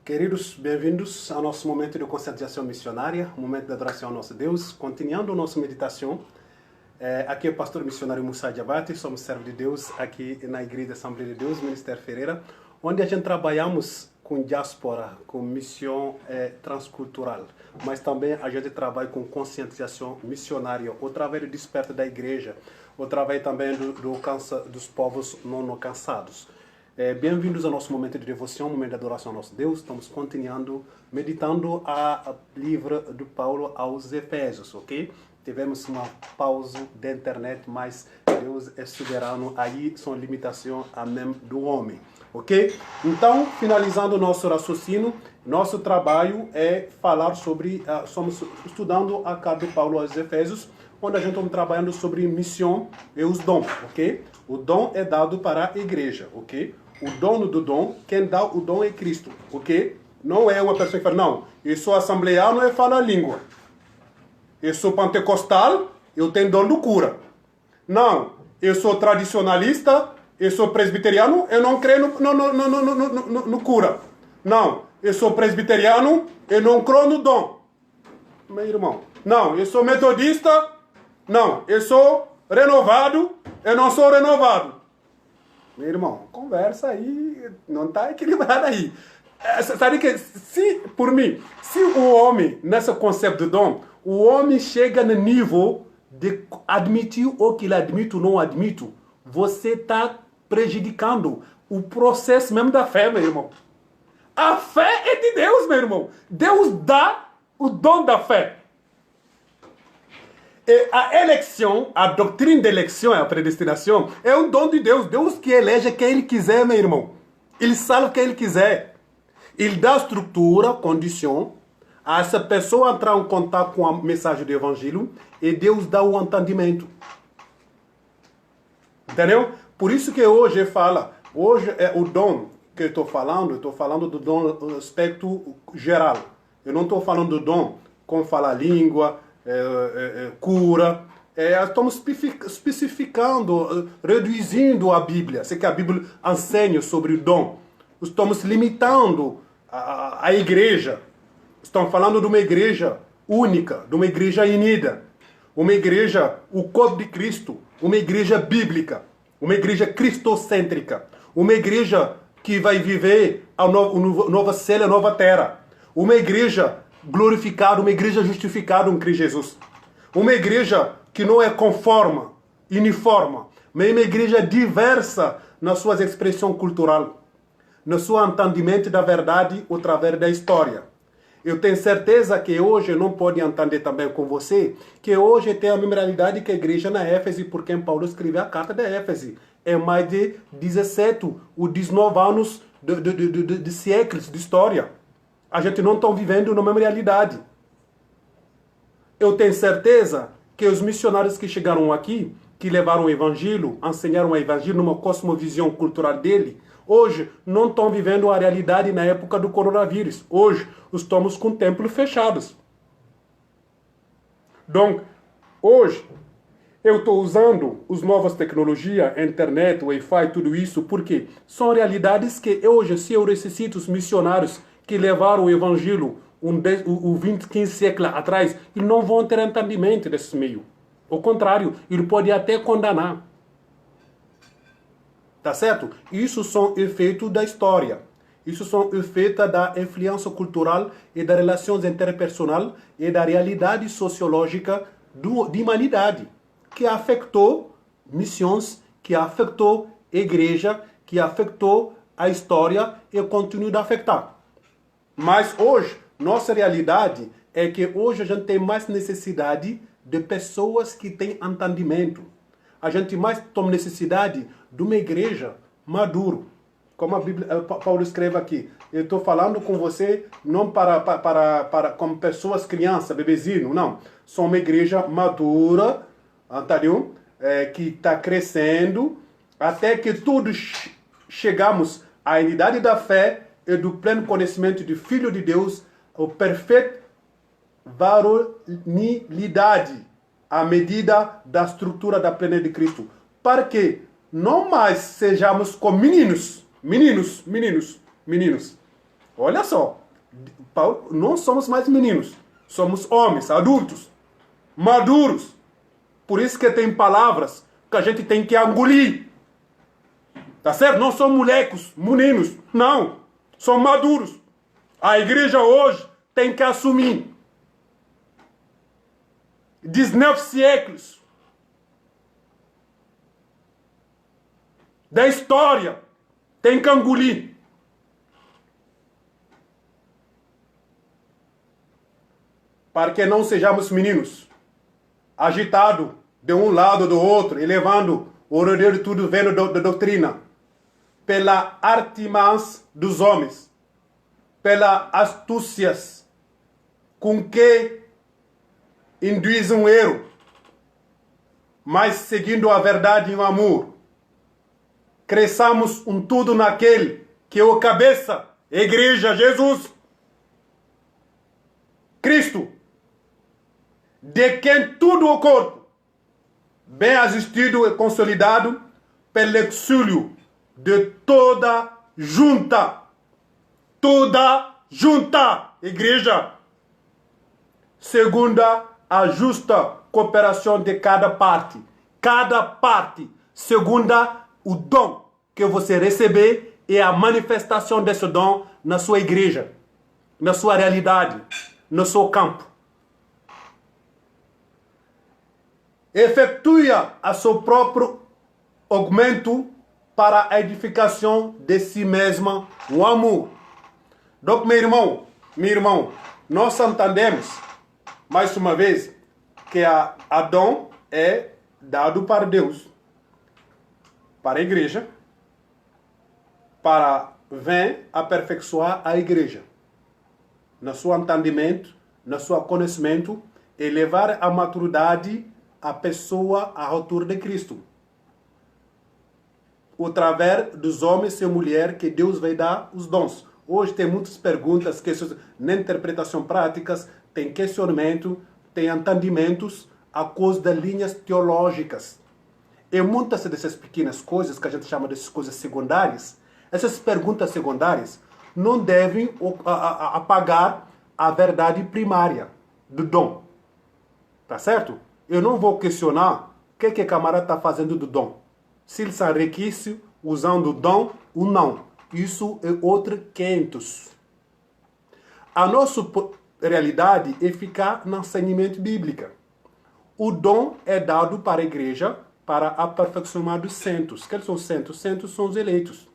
Queridos, bem-vindos ao nosso momento de conscientização missionária, um momento de adoração ao nosso Deus. Continuando a nossa meditação, aqui é o pastor missionário Musa Diabate, somos servos de Deus aqui na Igreja Assembleia de Deus, Ministério Ferreira, onde a gente trabalhamos com diáspora, com missão transcultural, mas também a gente trabalha com conscientização missionária, através do desperto da igreja, através também do alcance dos povos não alcançados. Bem-vindos ao nosso momento de devoção, momento de adoração ao nosso Deus. Estamos continuando, meditando a livro do Paulo aos Efésios, ok? Tivemos uma pausa da internet, mas Deus é soberano, aí são limitações mesmo do homem, ok? Então, finalizando o nosso raciocínio, nosso trabalho é falar sobre, estamos estudando a carta do Paulo aos Efésios, onde a gente está trabalhando sobre missão e os dons, ok? O dom é dado para a igreja, ok? O dono do dom, quem dá o dom é Cristo, ok? Não é uma pessoa que fala, não, eu sou assembleano e falo a língua. Eu sou pentecostal, eu tenho dom do cura. Não, eu sou tradicionalista, eu sou presbiteriano, eu não creio no cura. Não, eu sou presbiteriano, eu não creio no dom. Meu irmão, não, eu sou metodista, não, eu sou renovado, eu não sou renovado. Meu irmão, conversa aí, não está equilibrada aí. Sabe que, por mim, se o homem, nesse conceito de dom, o homem chega no nível de admitir o que ele admite ou não admite, você está prejudicando o processo mesmo da fé, meu irmão. A fé é de Deus, meu irmão. Deus dá o dom da fé. E a eleição, a doutrina da eleição, a predestinação, é um dom de Deus. Deus que elege quem Ele quiser, meu irmão. Ele salva quem Ele quiser. Ele dá estrutura, condição, a essa pessoa entrar em contato com a mensagem do Evangelho e Deus dá o entendimento. Entendeu? Por isso que hoje fala, hoje é o dom que eu estou falando do dom no aspecto geral. Eu não estou falando do dom como falar língua, cura. Estamos especificando, reduzindo a Bíblia. Sei que a Bíblia ensina sobre o dom. Estamos limitando a igreja. Estamos falando de uma igreja única, de uma igreja unida. Uma igreja, o corpo de Cristo. Uma igreja bíblica. Uma igreja cristocêntrica. Uma igreja que vai viver a nova céu e a nova terra. Uma igreja glorificado, uma igreja justificada em Cristo Jesus. Uma igreja que não é conforme, uniforme, mas uma igreja diversa nas suas expressões culturais, no seu entendimento da verdade através da história. Eu tenho certeza que hoje não pode entender também com você que hoje tem a mesma realidade que a igreja na Éfeso, por quem Paulo escreveu a carta da Éfeso. É mais de 17 ou 19 anos de séculos de história. A gente não está vivendo na mesma realidade. Eu tenho certeza que os missionários que chegaram aqui, que levaram o evangelho, ensinaram o evangelho numa cosmovisão cultural dele, hoje não estão vivendo a realidade na época do coronavírus. Hoje estamos com templos fechados. Então, hoje, eu estou usando as novas tecnologias, internet, Wi-Fi, tudo isso, porque são realidades que hoje, se eu ressuscito os missionários que levaram o evangelho o 15 séculos atrás, eles não vão ter entendimento desse meio. Ao contrário, ele pode até condenar. Tá certo? Isso são efeitos da história. Isso são efeitos da influência cultural e das relações interpersonais e da realidade sociológica da humanidade, que afetou missões, que afetou a igreja, que afetou a história e continua a afetar. Mas hoje, nossa realidade é que hoje a gente tem mais necessidade de pessoas que têm entendimento. A gente mais tem necessidade de uma igreja madura. Como a Bíblia, Paulo escreve aqui. Eu estou falando com você não para como pessoas, crianças, bebezinho, não. Sou uma igreja madura, entendeu? Que está crescendo, até que todos chegamos à unidade da fé e do pleno conhecimento do Filho de Deus, o perfeito varonilidade, à medida da estrutura da plena de Cristo. Para que não mais sejamos como meninos. Olha só, não somos mais meninos, somos homens, adultos, maduros. Por isso que tem palavras que a gente tem que engolir. Tá certo? Não são molecos, meninos, não. São maduros. A igreja hoje tem que assumir. 19 séculos da história tem que engolir. Para que não sejamos meninos, agitados de um lado ou do outro, e levando o rodeio de tudo vendo da doutrina, pela artimanha dos homens, pela astúcias com que induz um erro, mas seguindo a verdade e o amor, cresçamos um tudo naquele que é o cabeça, igreja, Jesus Cristo, de quem tudo o corpo, bem assistido e consolidado pelo auxílio de toda junta, igreja, segundo a justa cooperação de cada parte, segundo o dom que você receber e a manifestação desse dom na sua igreja, na sua realidade, no seu campo. Efetue a seu próprio aumento para a edificação de si mesma, o amor. Donc, meu irmão, nós entendemos, mais uma vez, que a dom é dado para Deus, para a igreja, para vir aperfeiçoar a igreja, no seu entendimento, no seu conhecimento, e levar à maturidade a pessoa à altura de Cristo. Através dos homens e mulheres que Deus vai dar os dons. Hoje tem muitas perguntas, na interpretação práticas, tem questionamento, tem entendimentos a causa das linhas teológicas. E muitas dessas pequenas coisas, que a gente chama de coisas secundárias, essas perguntas secundárias não devem apagar a verdade primária do dom. Tá certo? Eu não vou questionar o que o camarada está fazendo do dom. Se ele se enriquece usando o dom ou não. Isso é outro 500. A nossa realidade é ficar no ensinamento bíblico. O dom é dado para a igreja para aperfeiçoar os santos. Quem são os santos? Os santos são os eleitos.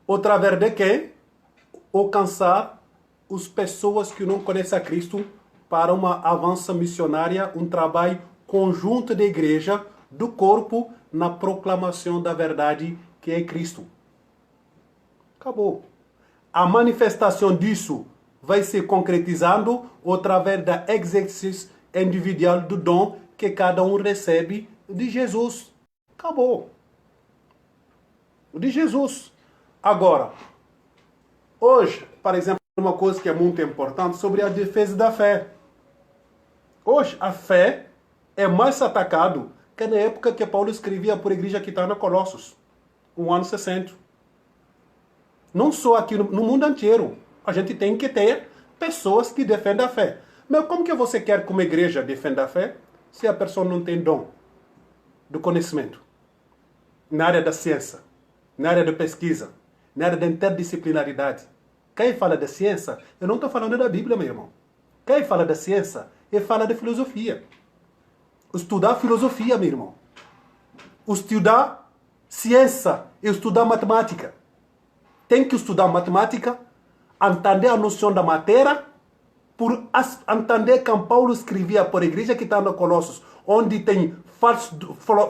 Através de quem? Alcançar as pessoas que não conhecem a Cristo para uma avança missionária, um trabalho conjunto da igreja, do corpo, na proclamação da verdade que é Cristo. Acabou. A manifestação disso vai se concretizando através da exercício individual do dom que cada um recebe de Jesus. Acabou. De Jesus. Agora, hoje, por exemplo, uma coisa que é muito importante sobre a defesa da fé. Hoje, a fé é mais atacado que na época que Paulo escrevia por a igreja que está na Colossos, no ano 60. Não só aqui no mundo inteiro. A gente tem que ter pessoas que defendem a fé. Mas como que você quer que uma igreja defenda a fé se a pessoa não tem dom do conhecimento? Na área da ciência, na área da pesquisa, na área da interdisciplinaridade. Quem fala da ciência, eu não estou falando da Bíblia, meu irmão. Quem fala da ciência, ele fala de filosofia. Estudar filosofia, meu irmão. Estudar ciência e estudar matemática. Tem que estudar matemática, entender a noção da matéria, por entender que Paulo escrevia por a igreja que está no Colossos, onde tem falsos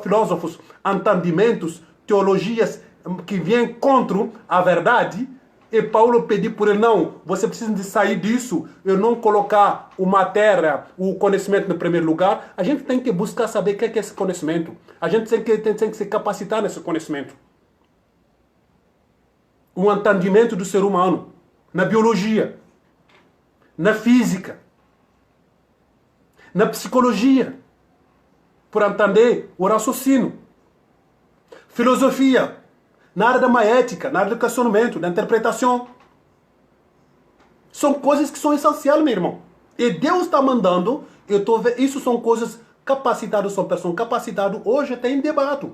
filósofos, entendimentos, teologias que vêm contra a verdade. E Paulo pediu por ele, não, você precisa de sair disso, eu não colocar a matéria, o conhecimento no primeiro lugar. A gente tem que buscar saber o que é esse conhecimento. A gente tem que se capacitar nesse conhecimento. O entendimento do ser humano, na biologia, na física, na psicologia, por entender o raciocínio. Filosofia, na área da maética, na área do questionamento, da interpretação. São coisas que são essenciais, meu irmão. E Deus está mandando, isso são coisas capacitadas, são pessoas capacitadas. Hoje tem debate.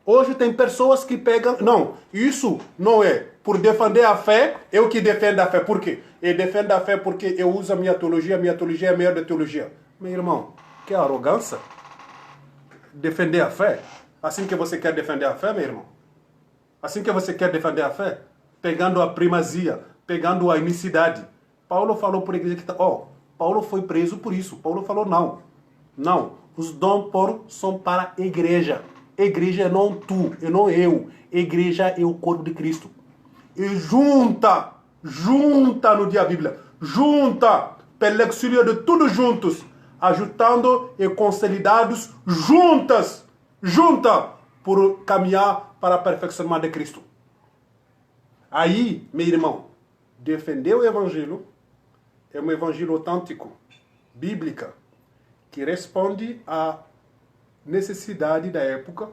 Hoje tem pessoas que pegam... Não, isso não é por defender a fé, eu que defendo a fé. Por quê? Eu defendo a fé porque eu uso a minha teologia é a melhor da teologia. Meu irmão, que arrogância. Defender a fé? Assim que você quer defender a fé, meu irmão? Assim que você quer defender a fé? Pegando a primazia, pegando a unicidade. Paulo falou por igreja que... Paulo foi preso por isso. Paulo falou não. Não. Os dons são para a igreja. Igreja é não tu, e não eu. Igreja é o corpo de Cristo. E junta no dia da Bíblia, junta, pelo auxílio de todos juntos, ajudando e consolidados junta, por caminhar para o aperfeiçoamento de Cristo. Aí, meu irmão, defender o Evangelho é um Evangelho autêntico, bíblica, que responde à necessidade da época,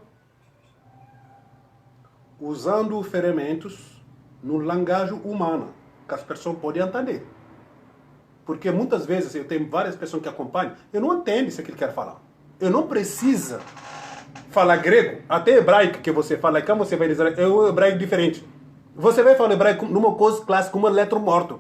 usando ferimentos no linguagem humana, que as pessoas podem entender. Porque muitas vezes eu tenho várias pessoas que acompanham, eu não entendo isso que ele quer falar. Eu não preciso falar grego, até hebraico que você fala, como você vai dizer, é um hebraico diferente. Você vai falar hebraico numa coisa clássica, uma letra morta.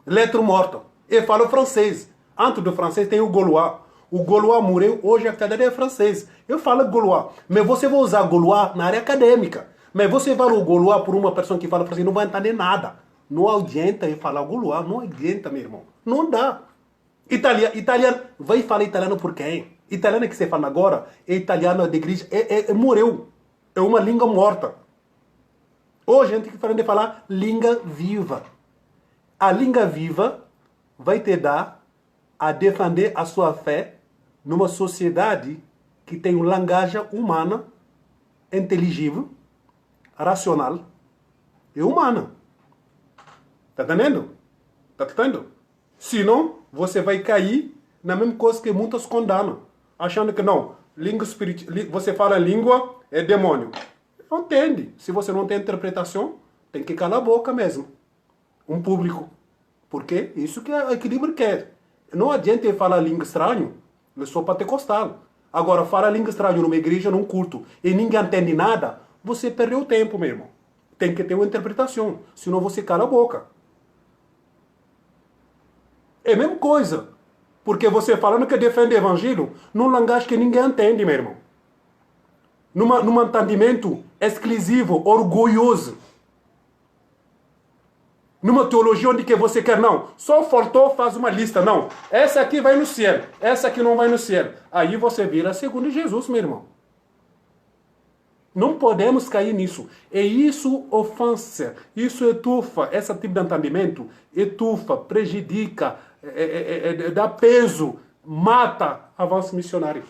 Letra morta. Eu falo francês. Antes do francês tem o Gaulois. O Gaulois morreu, hoje a cadeira é francês. Eu falo Gaulois. Mas você vai usar Gaulois na área acadêmica. Mas você fala o Gaulois por uma pessoa que fala francês, não vai entender nada. Não adianta eu falar Gaulois, não adianta, meu irmão. Não dá. Italiano, vai falar italiano por quem? Italiano que você fala agora, é italiano de igreja, morreu. É uma língua morta. Hoje a gente está falando de falar língua viva. A língua viva vai te dar a defender a sua fé numa sociedade que tem uma linguagem humana, inteligível, racional e humana. Tá entendendo? Tá entendendo? Senão, você vai cair na mesma coisa que muitos condenam, achando que não, língua você fala língua, é demônio. Não entende. Se você não tem interpretação, tem que calar a boca mesmo. Um público. Porque isso que o equilíbrio quer. Não adianta ele falar língua estranha, eu sou pentecostal. Agora, falar língua estranha numa igreja, num culto, e ninguém entende nada, você perdeu o tempo, meu irmão. Tem que ter uma interpretação, senão você cala a boca. É a mesma coisa. Porque você falando que defende o evangelho, num linguagem que ninguém entende, meu irmão. Num entendimento exclusivo, orgulhoso. Numa teologia onde que você quer, não, só faltou, faz uma lista, não, essa aqui vai no céu, essa aqui não vai no céu. Aí você vira segundo Jesus, meu irmão. Não podemos cair nisso. E isso ofensa, isso etufa, esse tipo de entendimento, etufa, prejudica, dá peso, mata avanço missionário.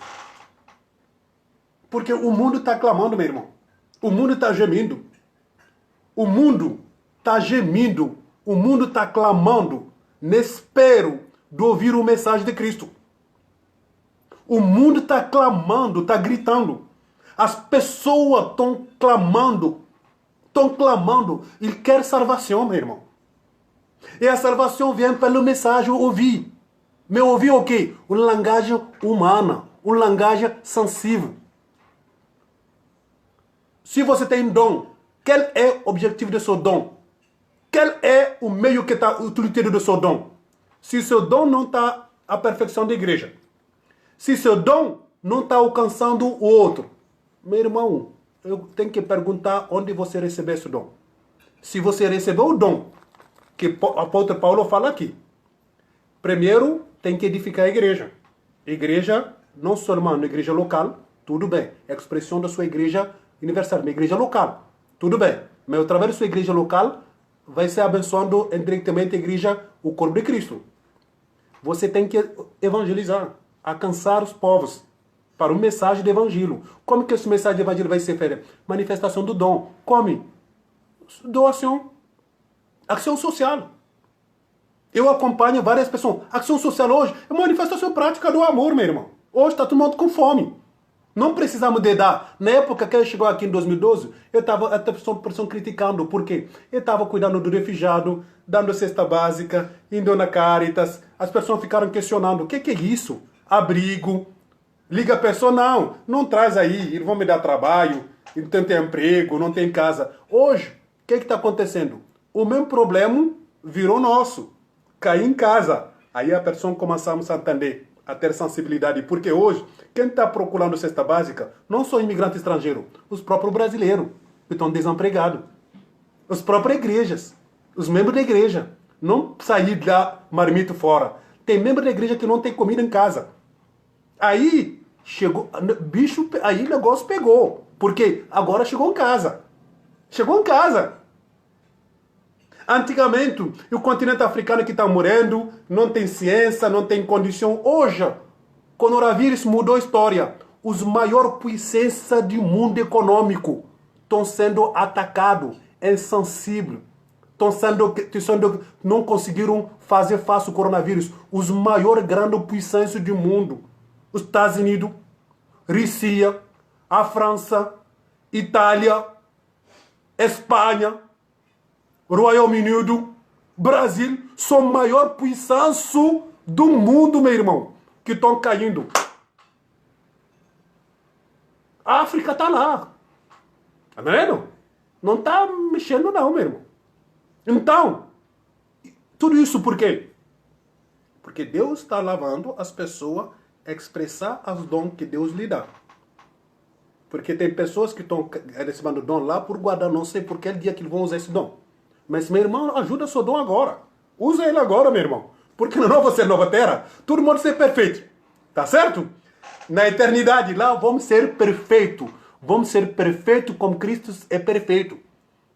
Porque o mundo está clamando, meu irmão. O mundo está gemindo. O mundo está gemindo. O mundo está clamando, espero de ouvir a mensagem de Cristo. O mundo está clamando, está gritando. As pessoas estão clamando. Ele quer salvação, meu irmão. E a salvação vem pela mensagem ouvir. Mas ouvir o quê? Uma linguagem humana, uma linguagem sensível. Se você tem dom, qual é o objetivo do seu dom? Qual é o meio que está utilizando do seu dom? Se seu dom não está à perfeição da igreja, se seu dom não está alcançando o outro, meu irmão, eu tenho que perguntar onde você recebeu esse dom. Se você recebeu o dom, que o apóstolo Paulo fala aqui, primeiro tem que edificar a igreja. Igreja, não somente na igreja local, tudo bem. É a expressão da sua igreja universal, uma igreja local, tudo bem. Mas através da sua igreja local, vai ser abençoando indiretamente a igreja, o corpo de Cristo. Você tem que evangelizar, alcançar os povos para o mensagem do evangelho. Como que esse mensagem do evangelho vai ser feita? Manifestação do dom. Como? Doação. Ação social. Eu acompanho várias pessoas. Ação social hoje é uma manifestação prática do amor, meu irmão. Hoje está todo mundo com fome. Não precisamos de dar. Na época que ele chegou aqui em 2012, eu estava até pessoa criticando. Por quê? Eu estava cuidando do refugiado, dando cesta básica, indo na Caritas. As pessoas ficaram questionando. O que é isso? Abrigo. Liga a pessoa, não traz aí. Eles vão me dar trabalho. Não tem emprego, não tem casa. Hoje, o que está acontecendo? O mesmo problema virou nosso. Cair em casa. Aí a pessoa começamos a entender, a ter sensibilidade. Porque hoje, quem está procurando cesta básica não são imigrantes estrangeiros, os próprios brasileiros que estão desempregados. As próprias igrejas, os membros da igreja. Não sair da marmito fora. Tem membro da igreja que não tem comida em casa. Aí, chegou, bicho, aí o negócio pegou. Porque agora chegou em casa. Chegou em casa. Antigamente, o continente africano que está morrendo, não tem ciência, não tem condição. Hoje, o coronavírus mudou a história. Os maiores potências do mundo econômico estão sendo atacados, insensíveis. Não conseguiram fazer face ao coronavírus. Os maiores grandes potências do mundo. Os Estados Unidos, Rússia, a França, Itália, Espanha, Reino Unido, Brasil, são a maior potência do mundo, meu irmão, que estão caindo. A África está lá. Tá vendo? Não está mexendo não, meu irmão. Então, tudo isso por quê? Porque Deus está lavando as pessoas a expressar os dons que Deus lhe dá. Porque tem pessoas que estão recebendo dom lá por guardar, não sei por que dia que vão usar esse dom. Mas, meu irmão, ajuda seu dom agora. Usa ele agora, meu irmão. Porque na nova ser nova terra, todo mundo ser perfeito. Tá certo? Na eternidade, lá vamos ser perfeitos. Vamos ser perfeitos como Cristo é perfeito.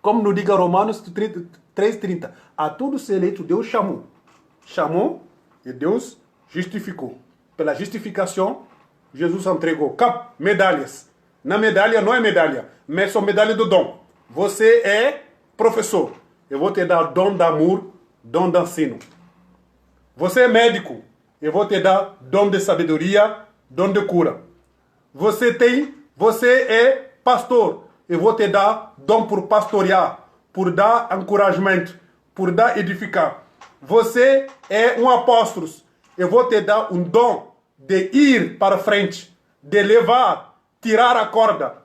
Como nos diga Romanos 3,30. A todos eleitos Deus chamou. Chamou e Deus justificou. Pela justificação, Jesus entregou medalhas. Na medalha não é medalha, mas são medalha do dom. Você é professor. Eu vou te dar dom de amor, dom de ensino. Você é médico. Eu vou te dar dom de sabedoria, dom de cura. Você é pastor. Eu vou te dar dom por pastorear, por dar encorajamento, por dar edificar. Você é um apóstolo. Eu vou te dar um dom de ir para frente, de levar, tirar a corda.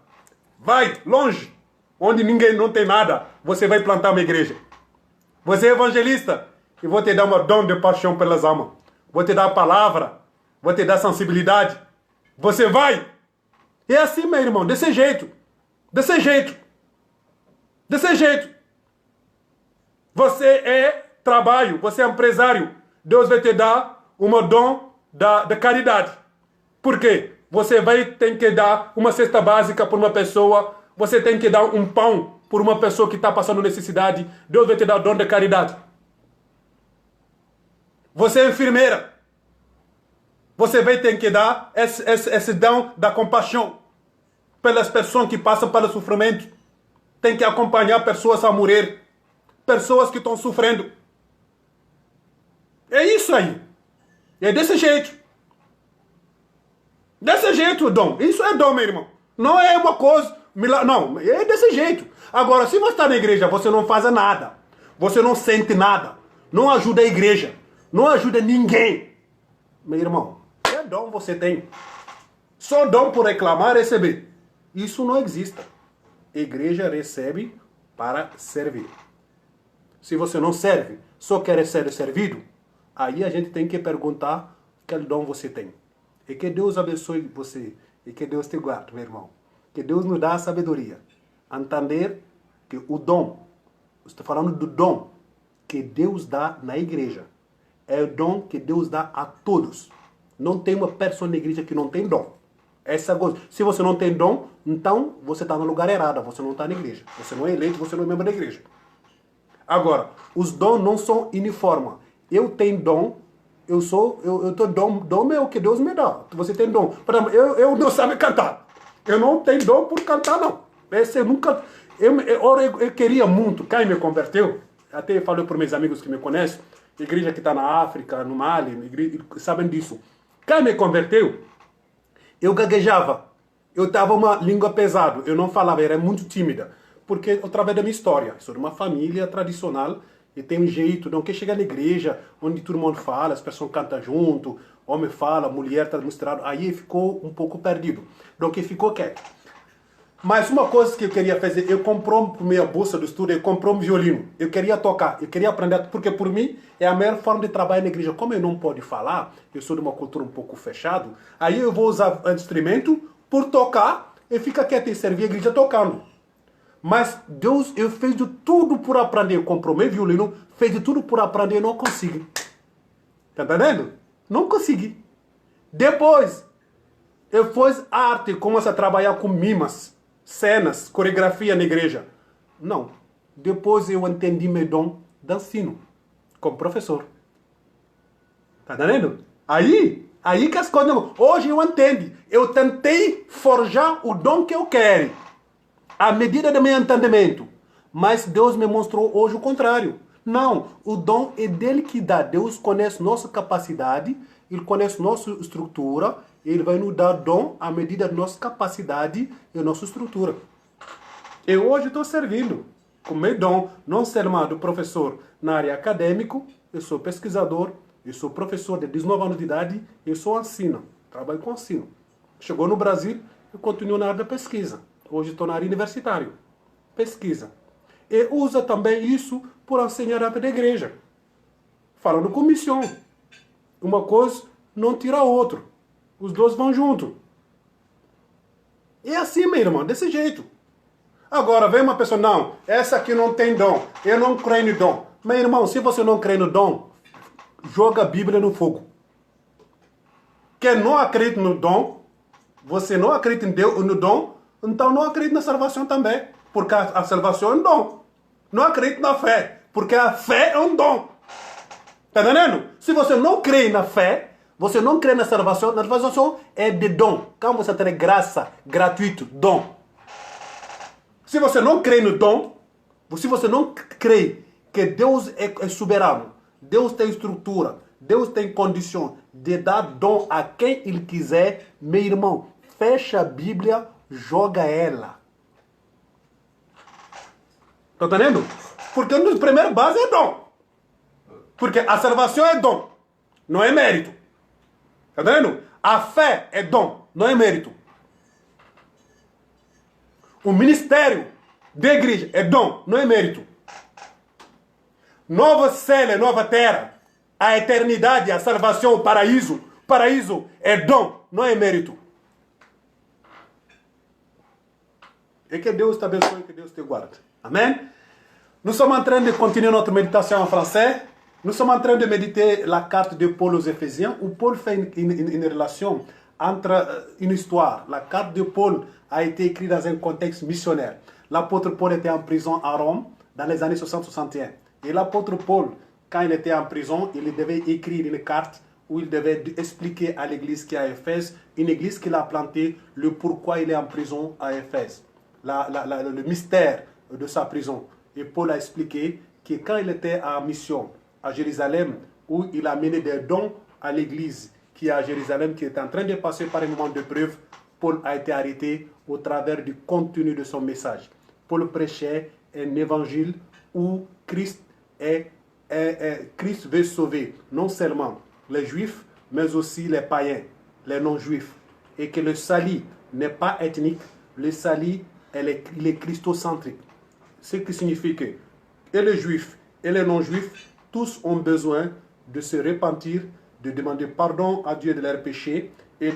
Vai longe, onde ninguém não tem nada. Você vai plantar uma igreja. Você é evangelista. Eu vou te dar um dom de paixão pelas almas. Vou te dar a palavra. Vou te dar sensibilidade. Você vai. É assim, meu irmão, desse jeito. Desse jeito. Desse jeito. Você é trabalho, você é empresário. Deus vai te dar um dom da caridade. Por quê? Você tem que dar uma cesta básica para uma pessoa. Você tem que dar um pão por uma pessoa que está passando necessidade. Deus vai te dar o dom da caridade. Você é enfermeira. Você vai ter que dar esse dom da compaixão pelas pessoas que passam pelo sofrimento. Tem que acompanhar pessoas a morrer. Pessoas que estão sofrendo. É isso aí. É desse jeito. Desse jeito, dom. Isso é dom, meu irmão. Não é uma coisa... Não, é desse jeito. Agora, se você está na igreja, você não faz nada. Você não sente nada. Não ajuda a igreja. Não ajuda ninguém. Meu irmão, que dom você tem? Só dom por reclamar e receber. Isso não existe. A igreja recebe para servir. Se você não serve, só quer ser servido, aí a gente tem que perguntar que dom você tem. E que Deus abençoe você. E que Deus te guarde, meu irmão. Que Deus nos dá a sabedoria. Entender que o dom, estou falando do dom que Deus dá na igreja. É o dom que Deus dá a todos. Não tem uma pessoa na igreja que não tem dom. Essa coisa. Se você não tem dom, então você está no lugar errado. Você não está na igreja. Você não é eleito, você não é membro da igreja. Agora, os dons não são uniformes. Eu tenho dom, eu tenho dom é o que Deus me dá. Você tem dom. Por exemplo, eu não sabe cantar. Eu não tenho dom por cantar, não. Esse eu nunca... Eu queria muito. Quem me converteu, até falei para meus amigos que me conhecem, igreja que está na África, no Mali, igreja, sabem disso. Quem me converteu, eu gaguejava. Eu tava uma língua pesada, eu não falava, era muito tímida. Porque através da minha história, sou de uma família tradicional e tem um jeito, não quer chegar na igreja, onde todo mundo fala, as pessoas cantam junto, homem fala, mulher está misturado, aí ficou um pouco perdido. Então que ficou quieto. Mas uma coisa que eu queria fazer, eu comprei minha bolsa do estudo, eu comprei um violino. Eu queria tocar, eu queria aprender, porque por mim é a melhor forma de trabalhar na igreja. Como eu não posso falar, eu sou de uma cultura um pouco fechada, aí eu vou usar o instrumento por tocar e fica quieto e servir a igreja tocando. Mas Deus, eu fiz de tudo por aprender. Eu comprei meu violino, fiz de tudo por aprender e não consegui. Tá entendendo? Não consegui. Depois, eu fiz arte, comecei a trabalhar com mimas, cenas, coreografia na igreja. Não. Depois eu entendi meu dom de ensino, como professor. Tá entendendo? Aí que as coisas... Hoje eu entendo. Eu tentei forjar o dom que eu quero, à medida do meu entendimento. Mas Deus me mostrou hoje o contrário. Não, o dom é dele que dá. Deus conhece nossa capacidade, Ele conhece nossa estrutura, Ele vai nos dar dom à medida da nossa capacidade e nossa estrutura. E hoje estou servindo com meu dom, não somente professor na área acadêmica, eu sou pesquisador, eu sou professor de 19 anos de idade, eu sou ensino, trabalho com ensino. Chegou no Brasil, eu continuo na área da pesquisa. Hoje estou na área universitária. Pesquisa. E usa também isso por ensinar a da igreja. Falando com missão. Uma coisa não tira a outra. Os dois vão junto. É assim, meu irmão, desse jeito. Agora, vem uma pessoa, não, essa aqui não tem dom. Eu não creio no dom. Meu irmão, se você não crê no dom, joga a Bíblia no fogo. Quem não acredita no dom, você não acredita em Deus, no dom, então não acredita na salvação também. Porque a salvação é um dom. Não acredita na fé. Porque a fé é um dom. Está entendendo? Se você não crê na fé, você não crê na salvação é de dom. Como você tem graça, gratuito, dom. Se você não crê no dom, se você não crê que Deus é soberano, Deus tem estrutura, Deus tem condição de dar dom a quem Ele quiser, meu irmão, fecha a Bíblia, joga ela. Está entendendo? Porque a primeira base é dom. Porque a salvação é dom, não é mérito. Está entendendo? A fé é dom, não é mérito. O ministério da igreja é dom, não é mérito. Nova céu e nova terra, a eternidade, a salvação, o paraíso. Paraíso é dom, não é mérito. E que Deus te abençoe, que Deus te guarde. Amém? Nous sommes en train de continuer notre méditation en français. Nous sommes en train de méditer la carte de Paul aux Éphésiens, où Paul fait une relation entre une histoire. La carte de Paul a été écrite dans un contexte missionnaire. L'apôtre Paul était en prison à Rome dans les années 60-61. Et l'apôtre Paul, quand il était en prison, il devait écrire une carte où il devait expliquer à l'église qui est à Éphèse, une église qu'il a plantée, le pourquoi il est en prison à Éphèse. Le mystère de sa prison. Et Paul a expliqué que quand il était en mission à Jérusalem, où il a mené des dons à l'église qui est à Jérusalem, qui est en train de passer par un moment de preuve, Paul a été arrêté au travers du contenu de son message. Paul prêchait un évangile où Christ veut sauver non seulement les juifs, mais aussi les païens, les non-juifs. Et que le salut n'est pas ethnique, le salut est christocentrique. Ce qui signifie que et les juifs et les non-juifs, tous ont besoin de se repentir, de demander pardon à Dieu de leurs péchés et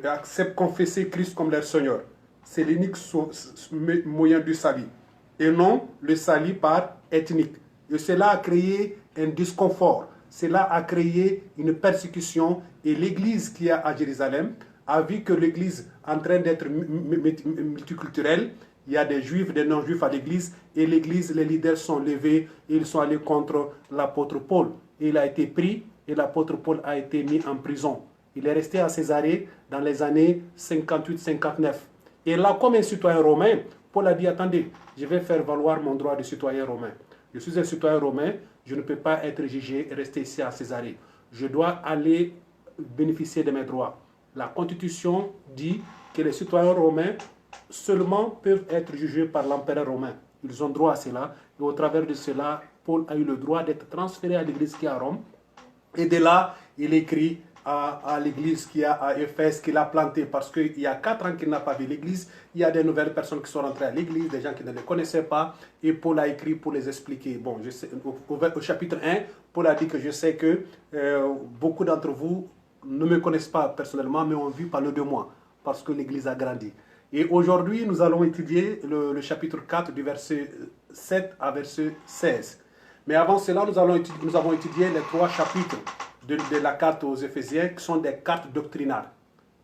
d'accepter, confesser Christ comme leur Seigneur. C'est l'unique moyen du salut. Et non le salut par ethnique. Et cela a créé un disconfort. Cela a créé une persécution. Et l'église qui est à Jérusalem a vu que l'église est en train d'être multiculturelle. Il y a des juifs, des non-juifs à l'église. Et l'église, les leaders sont levés et ils sont allés contre l'apôtre Paul. Il a été pris et l'apôtre Paul a été mis en prison. Il est resté à Césarée dans les années 58-59. Et là, comme un citoyen romain, Paul a dit, attendez, je vais faire valoir mon droit de citoyen romain. Je suis un citoyen romain, je ne peux pas être jugé et rester ici à Césarée. Je dois aller bénéficier de mes droits. La Constitution dit que les citoyens romains seulement peuvent être jugés par l'empereur romain. Ils ont droit à cela. Et au travers de cela, Paul a eu le droit d'être transféré à l'église qui est à Rome. Et de là, il écrit à l'église qui est à Éphèse, qu'il a planté, parce qu'il y a 4 ans qu'il n'a pas vu l'église. Il y a des nouvelles personnes qui sont rentrées à l'église, des gens qui ne les connaissaient pas. Et Paul a écrit pour les expliquer. Bon, je sais, au chapitre 1, Paul a dit que je sais que beaucoup d'entre vous ne me connaissent pas personnellement, mais ont vu parler de moi, parce que l'église a grandi. Et aujourd'hui, nous allons étudier le chapitre 4 du verset 7 à verset 16. Mais avant cela, nous avons étudié les 3 chapitres de la carte aux Éphésiens, qui sont des cartes doctrinales.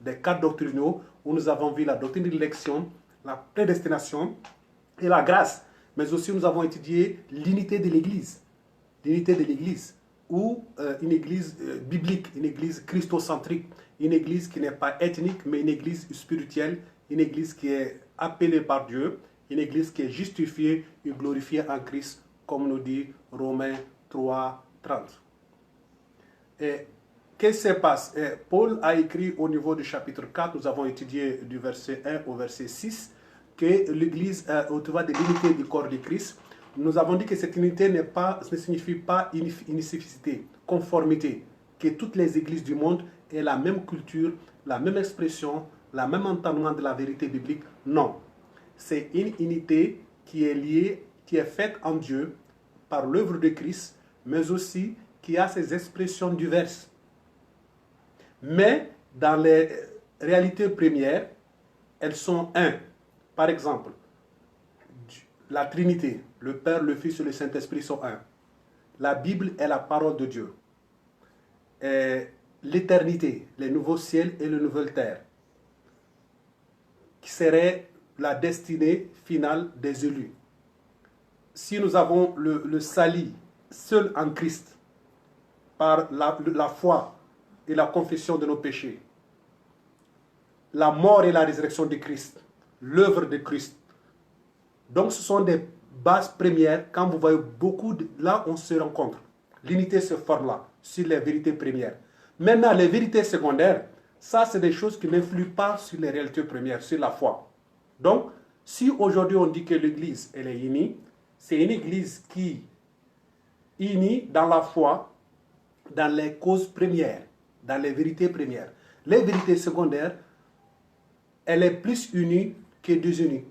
Des cartes doctrinaux où nous avons vu la doctrine de l'élection, la prédestination et la grâce. Mais aussi, nous avons étudié l'unité de l'Église. L'unité de l'Église, ou une Église biblique, une Église christocentrique, une Église qui n'est pas ethnique, mais une Église spirituelle, une Église qui est appelée par Dieu, une Église qui est justifiée et glorifiée en Christ, comme nous dit Romains 3, 30. Et qu'est-ce qui se passe? Paul a écrit au niveau du chapitre 4, nous avons étudié du verset 1 au verset 6, que l'Église, au travers de l'unité du corps de Christ, nous avons dit que cette unité ne signifie pas unicité, conformité, que toutes les églises du monde aient la même culture, la même expression, la même entendement de la vérité biblique. Non, c'est une unité qui est liée, qui est faite en Dieu par l'œuvre de Christ, mais aussi qui a ses expressions diverses. Mais dans les réalités premières, elles sont un. Par exemple, la Trinité, le Père, le Fils et le Saint-Esprit sont un. La Bible est la parole de Dieu. L'éternité, les nouveaux ciels et les nouvelles terres, qui serait la destinée finale des élus. Si nous avons le salut seul en Christ, par la foi et la confession de nos péchés, la mort et la résurrection de Christ, l'œuvre de Christ. Donc ce sont des bases premières. Quand vous voyez beaucoup, là on se rencontre. L'unité se forme là, sur les vérités premières. Maintenant, les vérités secondaires, ça c'est des choses qui n'influent pas sur les réalités premières, sur la foi. Donc, si aujourd'hui on dit que l'Église, elle est unie, c'est une Église qui unie dans la foi, dans les causes premières, dans les vérités premières. Les vérités secondaires, elle est plus unie que désunie.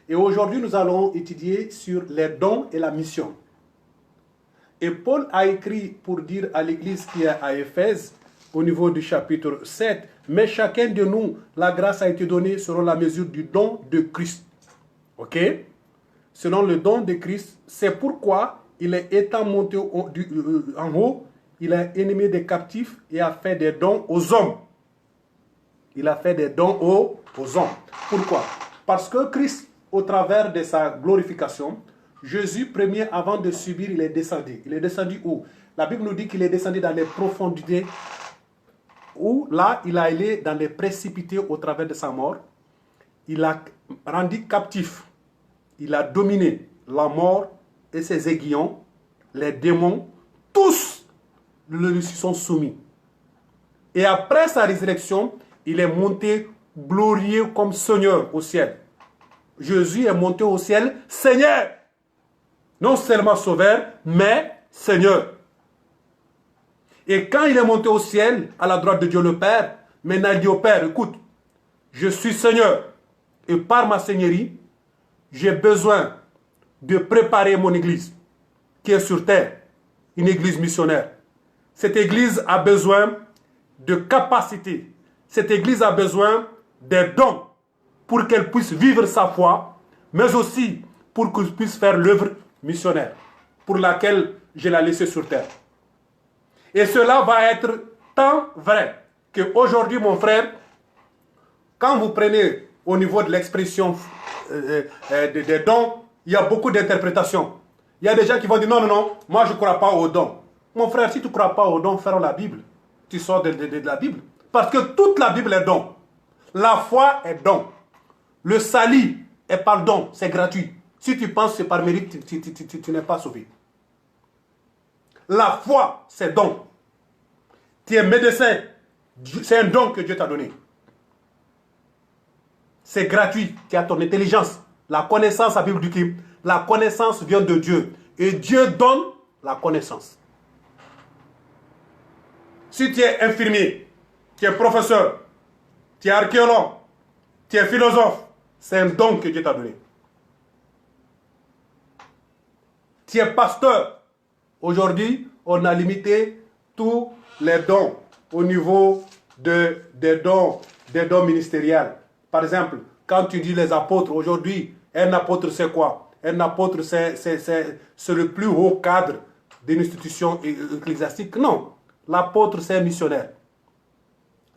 Et aujourd'hui, nous allons étudier sur les dons et la mission. Et Paul a écrit pour dire à l'église qui est à Éphèse, au niveau du chapitre 7, « Mais chacun de nous, la grâce a été donnée selon la mesure du don de Christ. » Ok? Selon le don de Christ, c'est pourquoi il est étant monté en haut, il a ennemi des captifs et a fait des dons aux hommes. Il a fait des dons aux hommes. Pourquoi? Parce que Christ, au travers de sa glorification, Jésus, premier, avant de subir, il est descendu. Il est descendu où? La Bible nous dit qu'il est descendu dans les profondeurs, où là, il a allé dans les précipités au travers de sa mort. Il a rendu captif. Il a dominé la mort et ses aiguillons, les démons, tous lui sont soumis. Et après sa résurrection, il est monté glorieux comme Seigneur au ciel. Jésus est monté au ciel, Seigneur. Non seulement Sauveur, mais Seigneur. Et quand il est monté au ciel, à la droite de Dieu le Père, maintenant il dit au Père, écoute, je suis Seigneur. Et par ma seigneurie, j'ai besoin de préparer mon église qui est sur terre, une église missionnaire. Cette église a besoin de capacité. Cette église a besoin des dons pour qu'elle puisse vivre sa foi, mais aussi pour qu'elle puisse faire l'œuvre missionnaire pour laquelle je l'ai laissée sur terre. Et cela va être tant vrai qu'aujourd'hui, mon frère, quand vous prenez au niveau de l'expression des dons, il y a beaucoup d'interprétations. Il y a des gens qui vont dire non, non, non, moi je ne crois pas aux dons. Mon frère, si tu ne crois pas aux dons, ferme la Bible. Tu sors de la Bible. Parce que toute la Bible est don. La foi est don. Le salut est par don, c'est gratuit. Si tu penses que c'est par mérite, tu n'es pas sauvé. La foi, c'est don. Tu es médecin, C'est un don que Dieu t'a donné. C'est gratuit. Tu as ton intelligence. La connaissance, la Bible dit que la connaissance vient de Dieu. Et Dieu donne la connaissance. Si tu es infirmier, tu es professeur, tu es archéologue, tu es philosophe, c'est un don que Dieu t'a donné. Tu es pasteur. Aujourd'hui, on a limité tous les dons au niveau des dons ministériels. Par exemple, quand tu dis les apôtres, aujourd'hui, un apôtre c'est quoi? Un apôtre c'est le plus haut cadre d'une institution ecclésiastique. Non, l'apôtre c'est un missionnaire.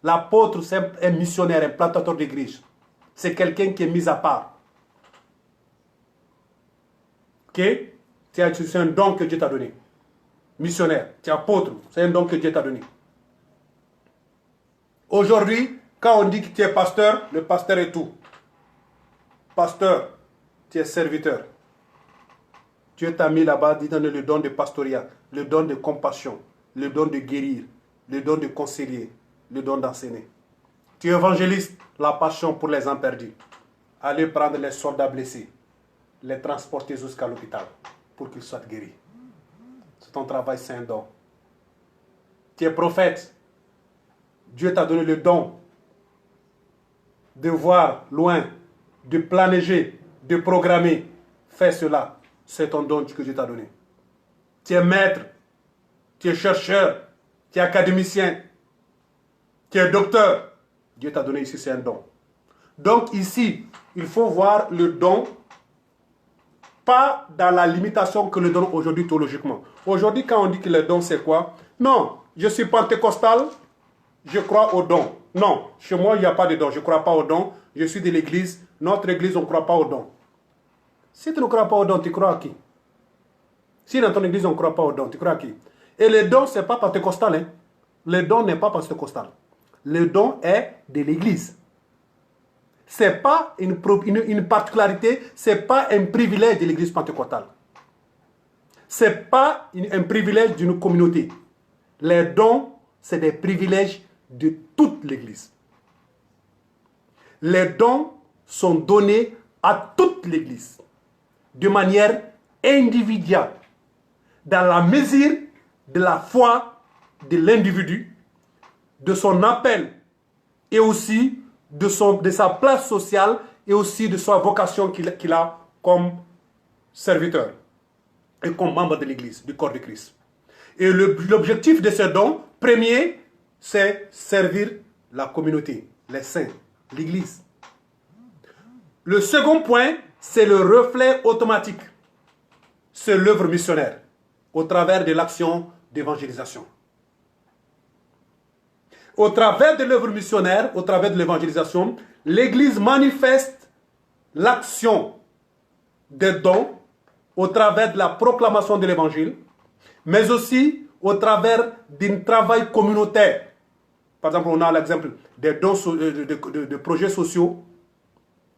L'apôtre c'est un missionnaire, un plantateur d'église. C'est quelqu'un qui est mis à part. Ok? C'est un don que Dieu t'a donné. Missionnaire, tu es apôtre, c'est un don que Dieu t'a donné. Aujourd'hui, quand on dit que tu es pasteur, le pasteur est tout. Pasteur, tu es serviteur. Dieu t'a mis là-bas, dit donner le don de pastorat, le don de compassion, le don de guérir, le don de conseiller, le don d'enseigner. Tu es évangéliste, la passion pour les âmes perdues. Aller prendre les soldats blessés, les transporter jusqu'à l'hôpital pour qu'ils soient guéris. C'est ton travail, c'est un don. Tu es prophète. Dieu t'a donné le don de voir loin, de planéger, de programmer. Fais cela. C'est ton don que Dieu t'a donné. Tu es maître, tu es chercheur, tu es académicien, tu es docteur. Dieu t'a donné ici, c'est un don. Donc ici, il faut voir le don, pas dans la limitation que le don aujourd'hui théologiquement. Aujourd'hui, quand on dit que le don, c'est quoi? Non, je suis pentecostal, je crois au don. Non, chez moi, il n'y a pas de don. Je ne crois pas au don. Je suis de l'église. Notre église, on ne croit pas au don. Si tu ne crois pas au don, tu crois à qui? Si dans ton église, on ne croit pas au don, tu crois à qui? Et le don, ce n'est pas pentecostal. Hein? Le don n'est pas pentecostal. Le don est de l'église. Ce n'est pas une particularité, ce n'est pas un privilège de l'église pentecostale. Ce n'est pas un privilège d'une communauté. Les dons, c'est des privilèges de toute l'église. Les dons sont donnés à toute l'église de manière individuelle, dans la mesure de la foi de l'individu, de son appel et aussi de sa place sociale et aussi de sa vocation qu'il a comme serviteur et comme membre de l'église, du corps de Christ. Et l'objectif de ces dons, premier, c'est servir la communauté, les saints, l'église. Le second point, c'est le reflet automatique. C'est l'œuvre missionnaire au travers de l'action d'évangélisation. Au travers de l'œuvre missionnaire, au travers de l'évangélisation, l'église manifeste l'action des dons au travers de la proclamation de l'évangile, mais aussi au travers d'un travail communautaire. Par exemple, on a l'exemple des dons de projets sociaux.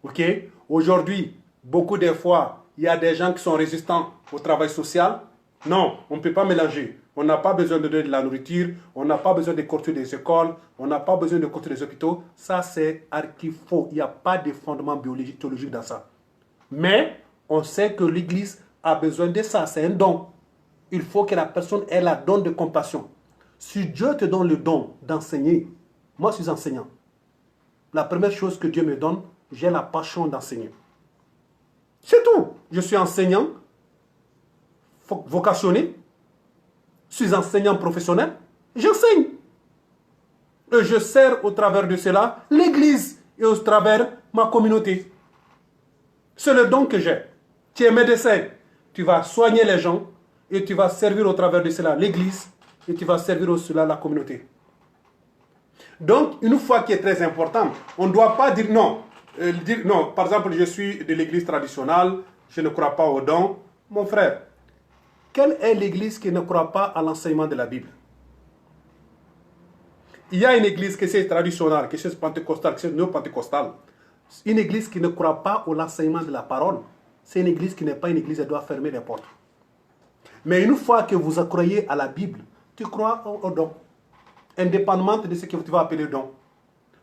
Okay? Aujourd'hui, beaucoup de fois, il y a des gens qui sont résistants au travail social. Non, on ne peut pas mélanger. On n'a pas besoin de donner de la nourriture, on n'a pas besoin de construire des écoles, on n'a pas besoin de construire des hôpitaux. Ça, c'est archi faux. Il n'y a pas de fondement biologique, théologique dans ça. Mais on sait que l'Église a besoin de ça. C'est un don. Il faut que la personne ait la don de compassion. Si Dieu te donne le don d'enseigner, moi je suis enseignant. La première chose que Dieu me donne, j'ai la passion d'enseigner. C'est tout. Je suis enseignant, vocationné, je suis enseignant professionnel, j'enseigne. Et je sers au travers de cela l'Église et au travers ma communauté. C'est le don que j'ai. Tu es médecin, tu vas soigner les gens et tu vas servir au travers de cela l'Église et tu vas servir au cela la communauté. Donc, une fois qui est très important, on ne doit pas dire non. Non, par exemple, je suis de l'église traditionnelle, je ne crois pas aux dons. Mon frère, quelle est l'église qui ne croit pas à l'enseignement de la Bible? Il y a une église qui est traditionnelle, qui est pentecostale, qui est néo-pentecostale. Une église qui ne croit pas à l'enseignement de la parole, c'est une église qui n'est pas une église, elle doit fermer les portes. Mais une fois que vous croyez à la Bible, tu crois aux dons. indépendamment de ce que tu vas appeler don.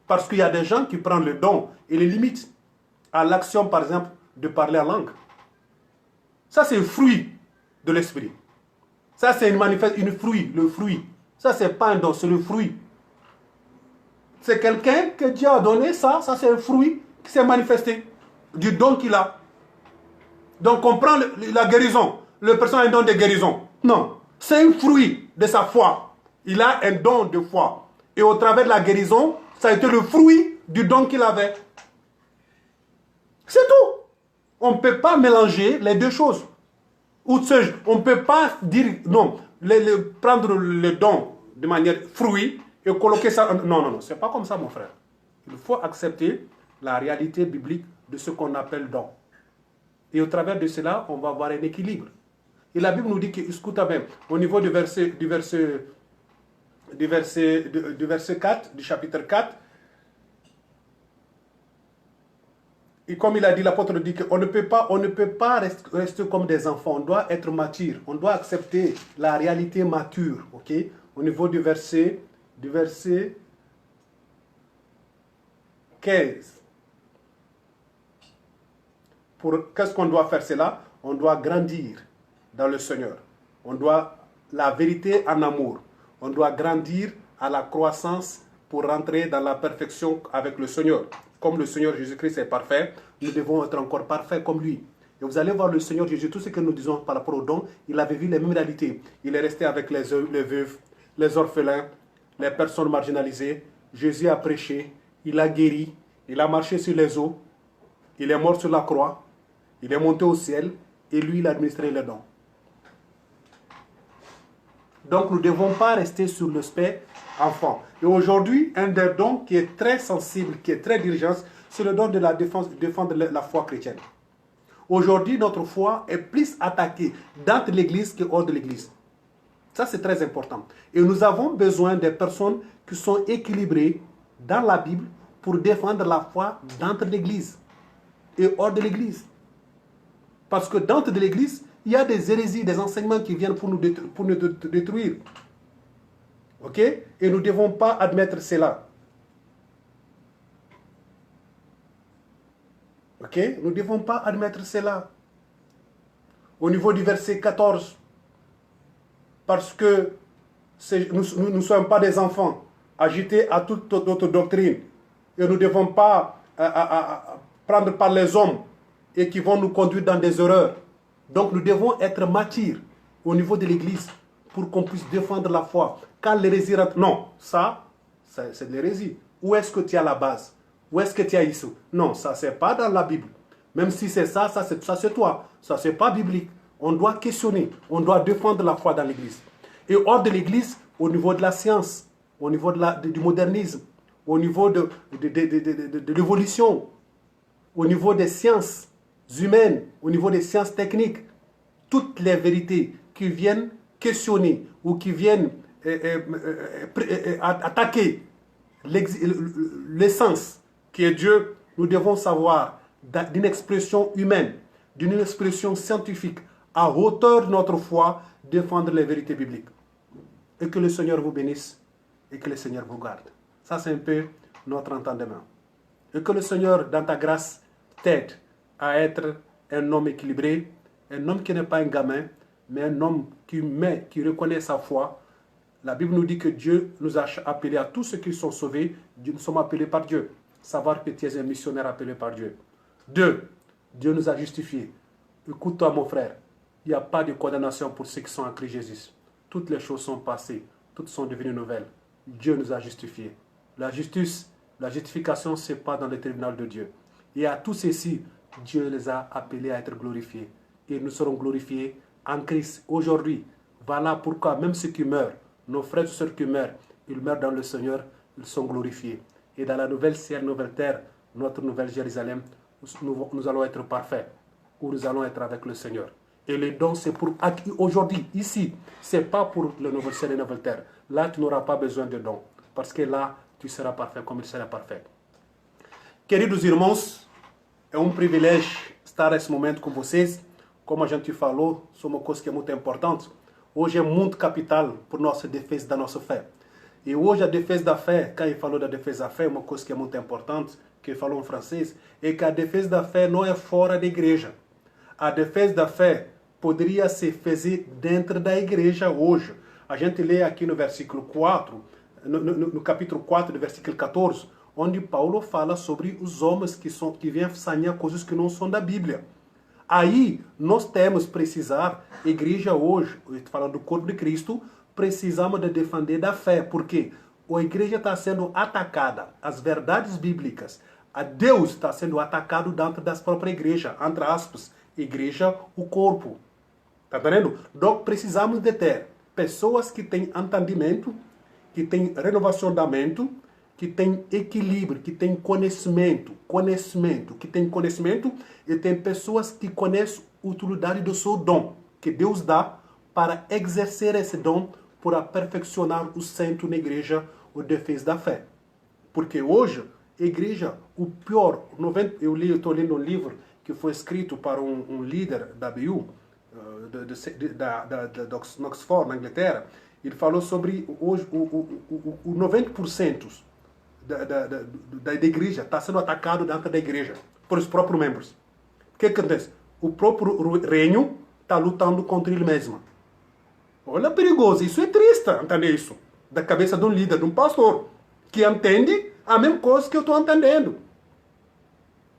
Parce qu'il y a des gens qui prennent le don et les limitent à l'action, par exemple, de parler en langue. Ça, c'est le fruit de l'esprit. Ça, c'est le fruit. Ça, c'est pas un don, c'est le fruit. C'est quelqu'un que Dieu a donné, ça c'est un fruit qui s'est manifesté du don qu'il a. Donc, on prend la guérison. Le personne a un don de guérison. Non, c'est un fruit de sa foi. Il a un don de foi. Et au travers de la guérison, ça a été le fruit du don qu'il avait. C'est tout. On ne peut pas mélanger les deux choses. On ne peut pas dire, non, prendre le don de manière fruit et coloquer ça. Non, c'est pas comme ça, mon frère. Il faut accepter la réalité biblique de ce qu'on appelle don. Et au travers de cela, on va avoir un équilibre. Et la Bible nous dit que, écoute bien, au niveau du verset 4, du chapitre 4, et comme il a dit, l'apôtre dit qu'on ne peut pas rester comme des enfants. On doit être mature. On doit accepter la réalité mature. Ok? Au niveau du verset 15. Qu'est-ce qu'on doit faire cela? On doit grandir dans le Seigneur. On doit la vérité en amour. On doit grandir à la croissance pour rentrer dans la perfection avec le Seigneur. Comme le Seigneur Jésus-Christ est parfait, nous devons être encore parfaits comme lui. Et vous allez voir le Seigneur Jésus, tout ce que nous disons par rapport au don, il avait vu les mêmes réalités. Il est resté avec les veuves, les orphelins, les personnes marginalisées. Jésus a prêché, il a guéri, il a marché sur les eaux, il est mort sur la croix, il est monté au ciel, et lui, il a administré les dons. Donc, nous ne devons pas rester sur l'aspect enfant. Et aujourd'hui, un des dons qui est très sensible, qui est très dirigeant, c'est le don de la défense, de défendre la foi chrétienne. Aujourd'hui, notre foi est plus attaquée dans l'église que hors de l'église. Ça, c'est très important. Et nous avons besoin des personnes qui sont équilibrées dans la Bible pour défendre la foi dans l'église et hors de l'église. Parce que dans l'église, il y a des hérésies, des enseignements qui viennent pour nous détruire. Ok? Et nous ne devons pas admettre cela. Ok? Nous ne devons pas admettre cela. Au niveau du verset 14, parce que nous ne sommes pas des enfants agités à toute autre doctrine. Et nous ne devons pas prendre par les hommes et qui vont nous conduire dans des erreurs. Donc nous devons être matures au niveau de l'église pour qu'on puisse défendre la foi. Quand l'hérésie rentre, non, ça c'est de l'hérésie. Où est-ce que tu as la base? Où est-ce que tu as isso? Non, ça c'est pas dans la Bible. Même si c'est ça c'est toi. Ça c'est pas biblique. On doit questionner, on doit défendre la foi dans l'église. Et hors de l'église, au niveau de la science, au niveau du modernisme, au niveau de l'évolution, au niveau des sciences humaines, au niveau des sciences techniques, toutes les vérités qui viennent questionner ou qui viennent attaquer l'essence qui est Dieu, nous devons savoir d'une expression humaine, d'une expression scientifique, à hauteur de notre foi, défendre les vérités bibliques. Et que le Seigneur vous bénisse et que le Seigneur vous garde. Ça, c'est un peu notre entendement. Et que le Seigneur, dans ta grâce, t'aide à être un homme équilibré, un homme qui n'est pas un gamin, mais un homme qui reconnaît sa foi. La Bible nous dit que Dieu nous a appelés à tous ceux qui sont sauvés. Nous sommes appelés par Dieu. Savoir que tu es un missionnaire appelé par Dieu. 2. Dieu nous a justifiés. Écoute-toi, mon frère. Il n'y a pas de condamnation pour ceux qui sont en Christ Jésus. Toutes les choses sont passées. Toutes sont devenues nouvelles. Dieu nous a justifiés. La justice, la justification, ce n'est pas dans le tribunal de Dieu. Et à tous ceux-ci, Dieu les a appelés à être glorifiés. Et nous serons glorifiés en Christ aujourd'hui. Voilà pourquoi même ceux qui meurent, nos frères et sœurs qui meurent, ils meurent dans le Seigneur, ils sont glorifiés. Et dans la nouvelle ciel, nouvelle terre, notre nouvelle Jérusalem, nous allons être parfaits, où nous allons être avec le Seigneur. Et les dons, c'est pour aujourd'hui, ici, ce n'est pas pour le nouvel ciel et la nouvelle terre. Là, tu n'auras pas besoin de dons, parce que là, tu seras parfait comme il sera parfait. Queridos irmãos, é um privilégio estar nesse momento com vocês. Como a gente falou, isso é uma coisa que é muito importante. Hoje é muito capital para a nossa defesa da nossa fé. E hoje a defesa da fé, quem falou da defesa da fé, uma coisa que é muito importante, que ele falou em francês, é que a defesa da fé não é fora da igreja. A defesa da fé poderia ser feita dentro da igreja hoje. A gente lê aqui no versículo 4, no capítulo 4, do versículo 14, onde Paulo fala sobre os homens que vêm sanear coisas que não são da Bíblia. Aí nós temos precisar, igreja hoje, falando do corpo de Cristo, precisamos de defender da fé. Por quê? A igreja está sendo atacada. As verdades bíblicas, a Deus está sendo atacado dentro das próprias igrejas. Entre aspas, igreja, o corpo. Está entendendo? Então precisamos de ter pessoas que têm entendimento, que têm renovação da mente, que têm equilíbrio, que têm conhecimento, que têm conhecimento e tem pessoas que conhecem a utilidade do seu dom, que Deus dá para exercer esse dom, para aperfeiçoar o centro na igreja, o defesa da fé. Porque hoje, a igreja, o pior, eu estou lendo um livro que foi escrito para um líder da BU, da Oxford, na Inglaterra. Ele falou sobre hoje o 90% da igreja está sendo atacado dentro da igreja por os próprios membros. O que acontece? O próprio reino está lutando contra ele mesmo. Olha, perigoso. Isso é triste, entender isso? Da cabeça de um líder, de um pastor, que entende a mesma coisa que eu estou entendendo.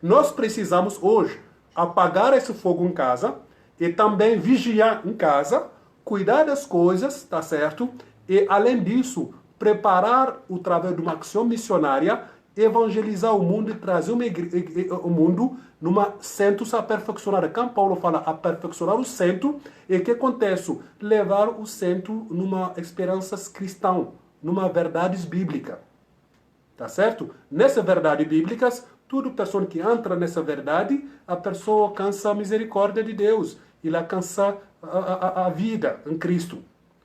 Nós precisamos hoje apagar esse fogo em casa e também vigiar em casa, cuidar das coisas, tá certo? E, além disso, preparar, através de uma ação missionária, evangelizar o mundo e trazer o mundo numa centro aperfeiçoada. Quando Paulo fala aperfeiçoar o centro, e o que acontece? Levar o centro numa esperança cristã, numa verdades bíblica. Tá certo? Nessas verdades bíblicas, toda pessoa que entra nessa verdade, a pessoa alcança a misericórdia de Deus. Ele alcança a vida em Cristo.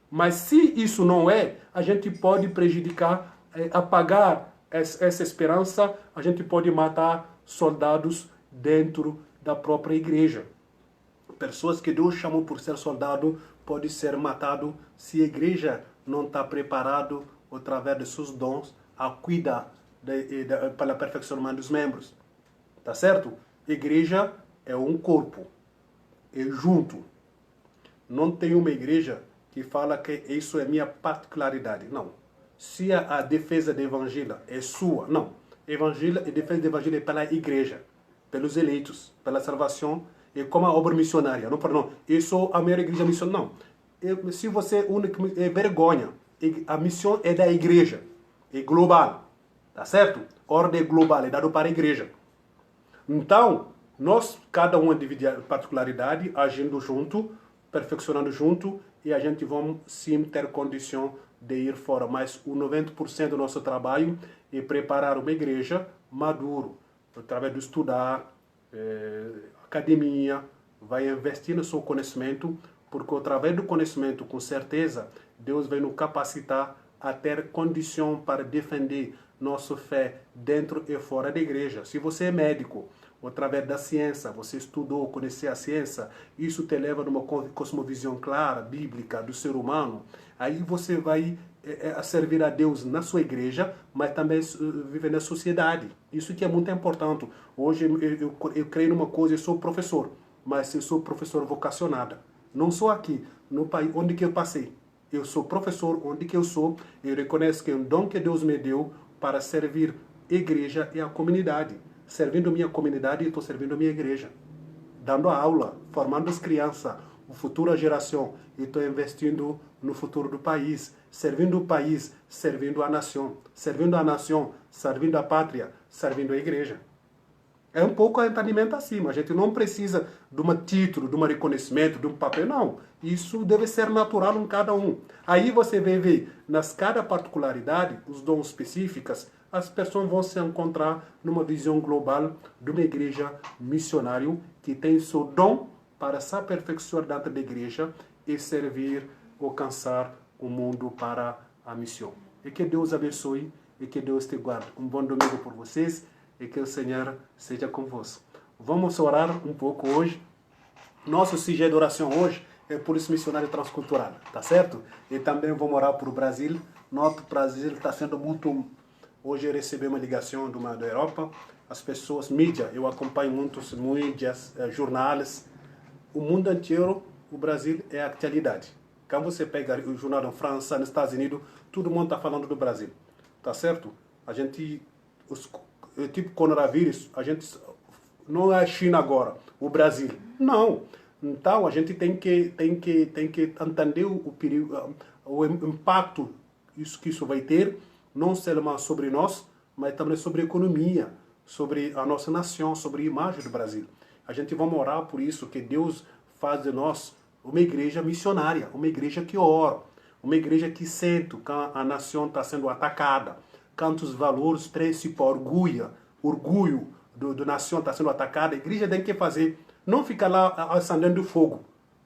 Mas se isso não é, a gente pode prejudicar, apagar essa esperança, a gente pode matar soldados dentro da própria igreja. Pessoas que Deus chamou por ser soldado podem ser matados se a igreja não está preparada, através de seus dons, a cuidar para o aperfeiçoamento dos membros. Tá certo? Igreja é um corpo, é junto. Não tem uma igreja que fala que isso é minha particularidade. Não. Se a defesa do evangelho é sua, não. A defesa do evangelho é pela igreja, pelos eleitos, pela salvação e como a obra missionária. Não, não. Eu sou a minha igreja missionária. Não. Se você é vergonha, a missão é da igreja, é global. Tá certo? Ordem global é dado para a igreja. Então, nós, cada um divide a particularidade, agindo junto, perfeccionando junto, e a gente vamos sim ter condição de ir fora. Mas o 90% do nosso trabalho é preparar uma igreja maduro, através de estudar, academia, vai investir no seu conhecimento, porque através do conhecimento, com certeza, Deus vai nos capacitar a ter condição para defender nossa fé dentro e fora da igreja. Se você é médico, através da ciência, você estudou, conheceu a ciência, isso te leva a uma cosmovisão clara, bíblica, do ser humano, aí você vai servir a Deus na sua igreja, mas também viver na sociedade. Isso que é muito importante. Hoje eu creio numa coisa, eu sou professor, mas eu sou professor vocacionado. Não sou aqui, no país onde que eu passei. Eu sou professor onde que eu sou, eu reconheço que é um dom que Deus me deu para servir a igreja e a comunidade. Servindo minha comunidade, eu estou servindo a minha igreja. Dando aula, formando as crianças, a futura geração. Eu estou investindo no futuro do país. Servindo o país, servindo a nação. Servindo a nação, servindo a pátria, servindo a igreja. É um pouco o entendimento assim. A gente não precisa de um título, de um reconhecimento, de um papel, não. Isso deve ser natural em cada um. Aí você vai ver, nas cada particularidade, os dons específicos, as pessoas vão se encontrar numa visão global de uma igreja missionária que tem seu dom para se aperfeiçoar dentro da igreja e servir, alcançar o mundo para a missão. E que Deus abençoe e que Deus te guarde. Um bom domingo por vocês e que o Senhor seja convosco. Vamos orar um pouco hoje. Nosso sujeito de oração hoje Polícia Missionária Transcultural, tá certo? E também vou morar para o Brasil. Noto que o Brasil está sendo muito... Hoje eu recebi uma ligação da Europa. As pessoas, mídia, eu acompanho muitos mídias, jornais. O mundo inteiro, o Brasil é a atualidade. Quando você pega o jornal na França, nos Estados Unidos, todo mundo está falando do Brasil, tá certo? A gente, tipo coronavírus, a gente não é a China agora, o Brasil. Não. Então a gente tem que entender o perigo, o impacto que isso vai ter, não só sobre nós, mas também sobre a economia, sobre a nossa nação, sobre a imagem do Brasil. A gente vai orar por isso, que Deus faz de nós uma igreja missionária, uma igreja que ora, uma igreja que sente que a nação está sendo atacada, quando os valores principais, orgulho da nação está sendo atacada. A igreja tem que fazer, não ficar lá acendendo fogo.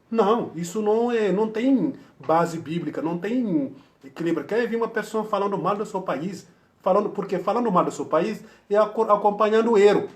Não, isso não tem base bíblica, não tem equilíbrio. Quer ver uma pessoa falando mal do seu país, porque falando mal do seu país é acompanhando o erro.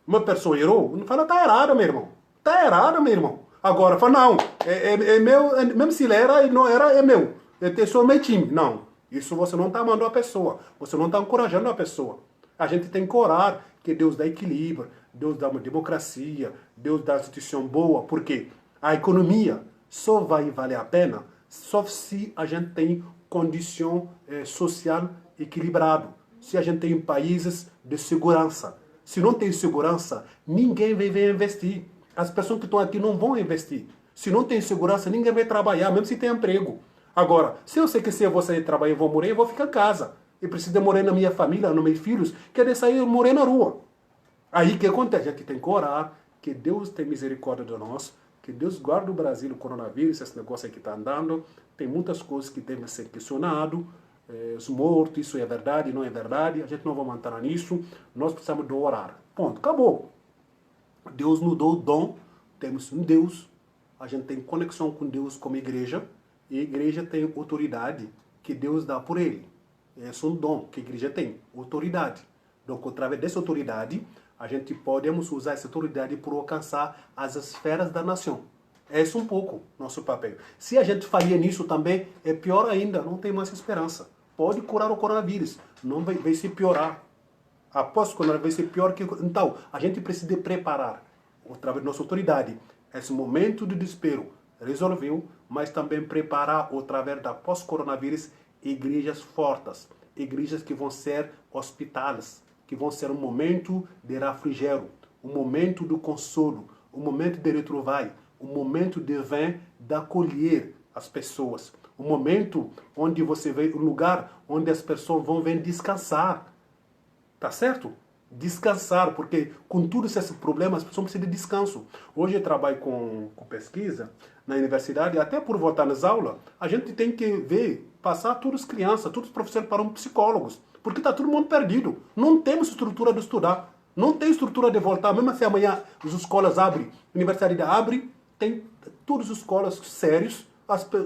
Uma pessoa errou, não fala, tá errado, meu irmão. Tá errado, meu irmão. Agora, fala, não, é meu, mesmo se ele era e não era, é meu. Eu sou meu time. Não, isso você não está amando a pessoa, você não está encorajando a pessoa. A gente tem que orar que Deus dá equilíbrio, Deus dá uma democracia, Deus dá uma instituição boa, porque a economia só vai valer a pena só se a gente tem condição social equilibrada, se a gente tem países de segurança. Se não tem segurança, ninguém vai investir. As pessoas que estão aqui não vão investir. Se não tem segurança, ninguém vai trabalhar, mesmo se tem emprego. Agora, se eu sei que se eu vou sair trabalhar e vou morrer, eu vou ficar em casa. Eu preciso de morar na minha família, nos meus filhos, querer sair e morrer na rua. Aí o que acontece? A gente tem que orar, que Deus tenha misericórdia de nós, que Deus guarde o Brasil do coronavírus, esse negócio aí que está andando. Tem muitas coisas que devem ser questionadas. Os mortos, isso é verdade, não é verdade. A gente não vai manter nisso. Nós precisamos de orar. Ponto. Acabou. Deus nos deu o dom, temos um Deus, a gente tem conexão com Deus como igreja, e a igreja tem autoridade que Deus dá por ele. Esse é um dom que a igreja tem, autoridade. Então, através dessa autoridade, a gente podemos usar essa autoridade para alcançar as esferas da nação. Esse é um pouco nosso papel. Se a gente faria nisso também, é pior ainda, não tem mais esperança. Pode curar o coronavírus, não vai se piorar. Após quando vai ser pior que... Então, a gente precisa preparar, através da nossa autoridade, esse momento de desespero. Resolveu, mas também preparar, através da pós-coronavírus, igrejas fortes. Igrejas que vão ser hospitais, que vão ser um momento de refrigério, um momento do consolo, um momento de retrovar, um momento de vir, de acolher as pessoas. Um momento onde você vê, um lugar onde as pessoas vão vir descansar. Tá certo? Descansar, porque com todos esses problemas, as pessoas precisam de descanso. Hoje eu trabalho com pesquisa na universidade, até por voltar nas aulas, a gente tem que ver, passar todas as crianças, todos os professores para psicólogos, porque está todo mundo perdido. Não temos estrutura de estudar, não tem estrutura de voltar, mesmo se amanhã as escolas abrem, a universidade abre, tem todas as escolas sérias,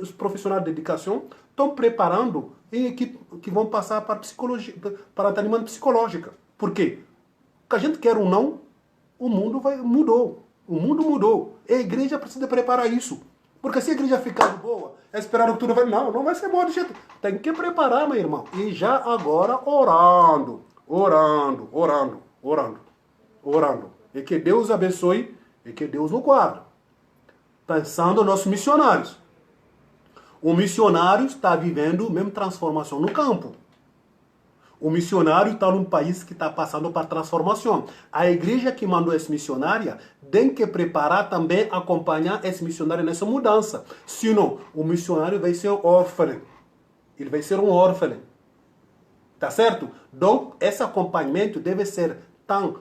os profissionais de educação estão preparando e que vão passar para psicologia, para atendimento psicológico. Por quê? Porque a gente quer ou não, o mundo mudou. O mundo mudou. E a igreja precisa preparar isso. Porque se a igreja ficar boa, esperar que tudo vai... Não vai ser bom de jeito. Tem que preparar, meu irmão. E já agora orando. E que Deus abençoe e que Deus nos guarde. Pensando nos nossos missionários. O missionário está vivendo a mesma transformação no campo. O missionário está num país que está passando por transformação. A igreja que mandou esse missionário tem que preparar também, acompanhar esse missionário nessa mudança. Senão, o missionário vai ser órfão. Ele vai ser um órfão. Tá certo? Então, esse acompanhamento deve ser tão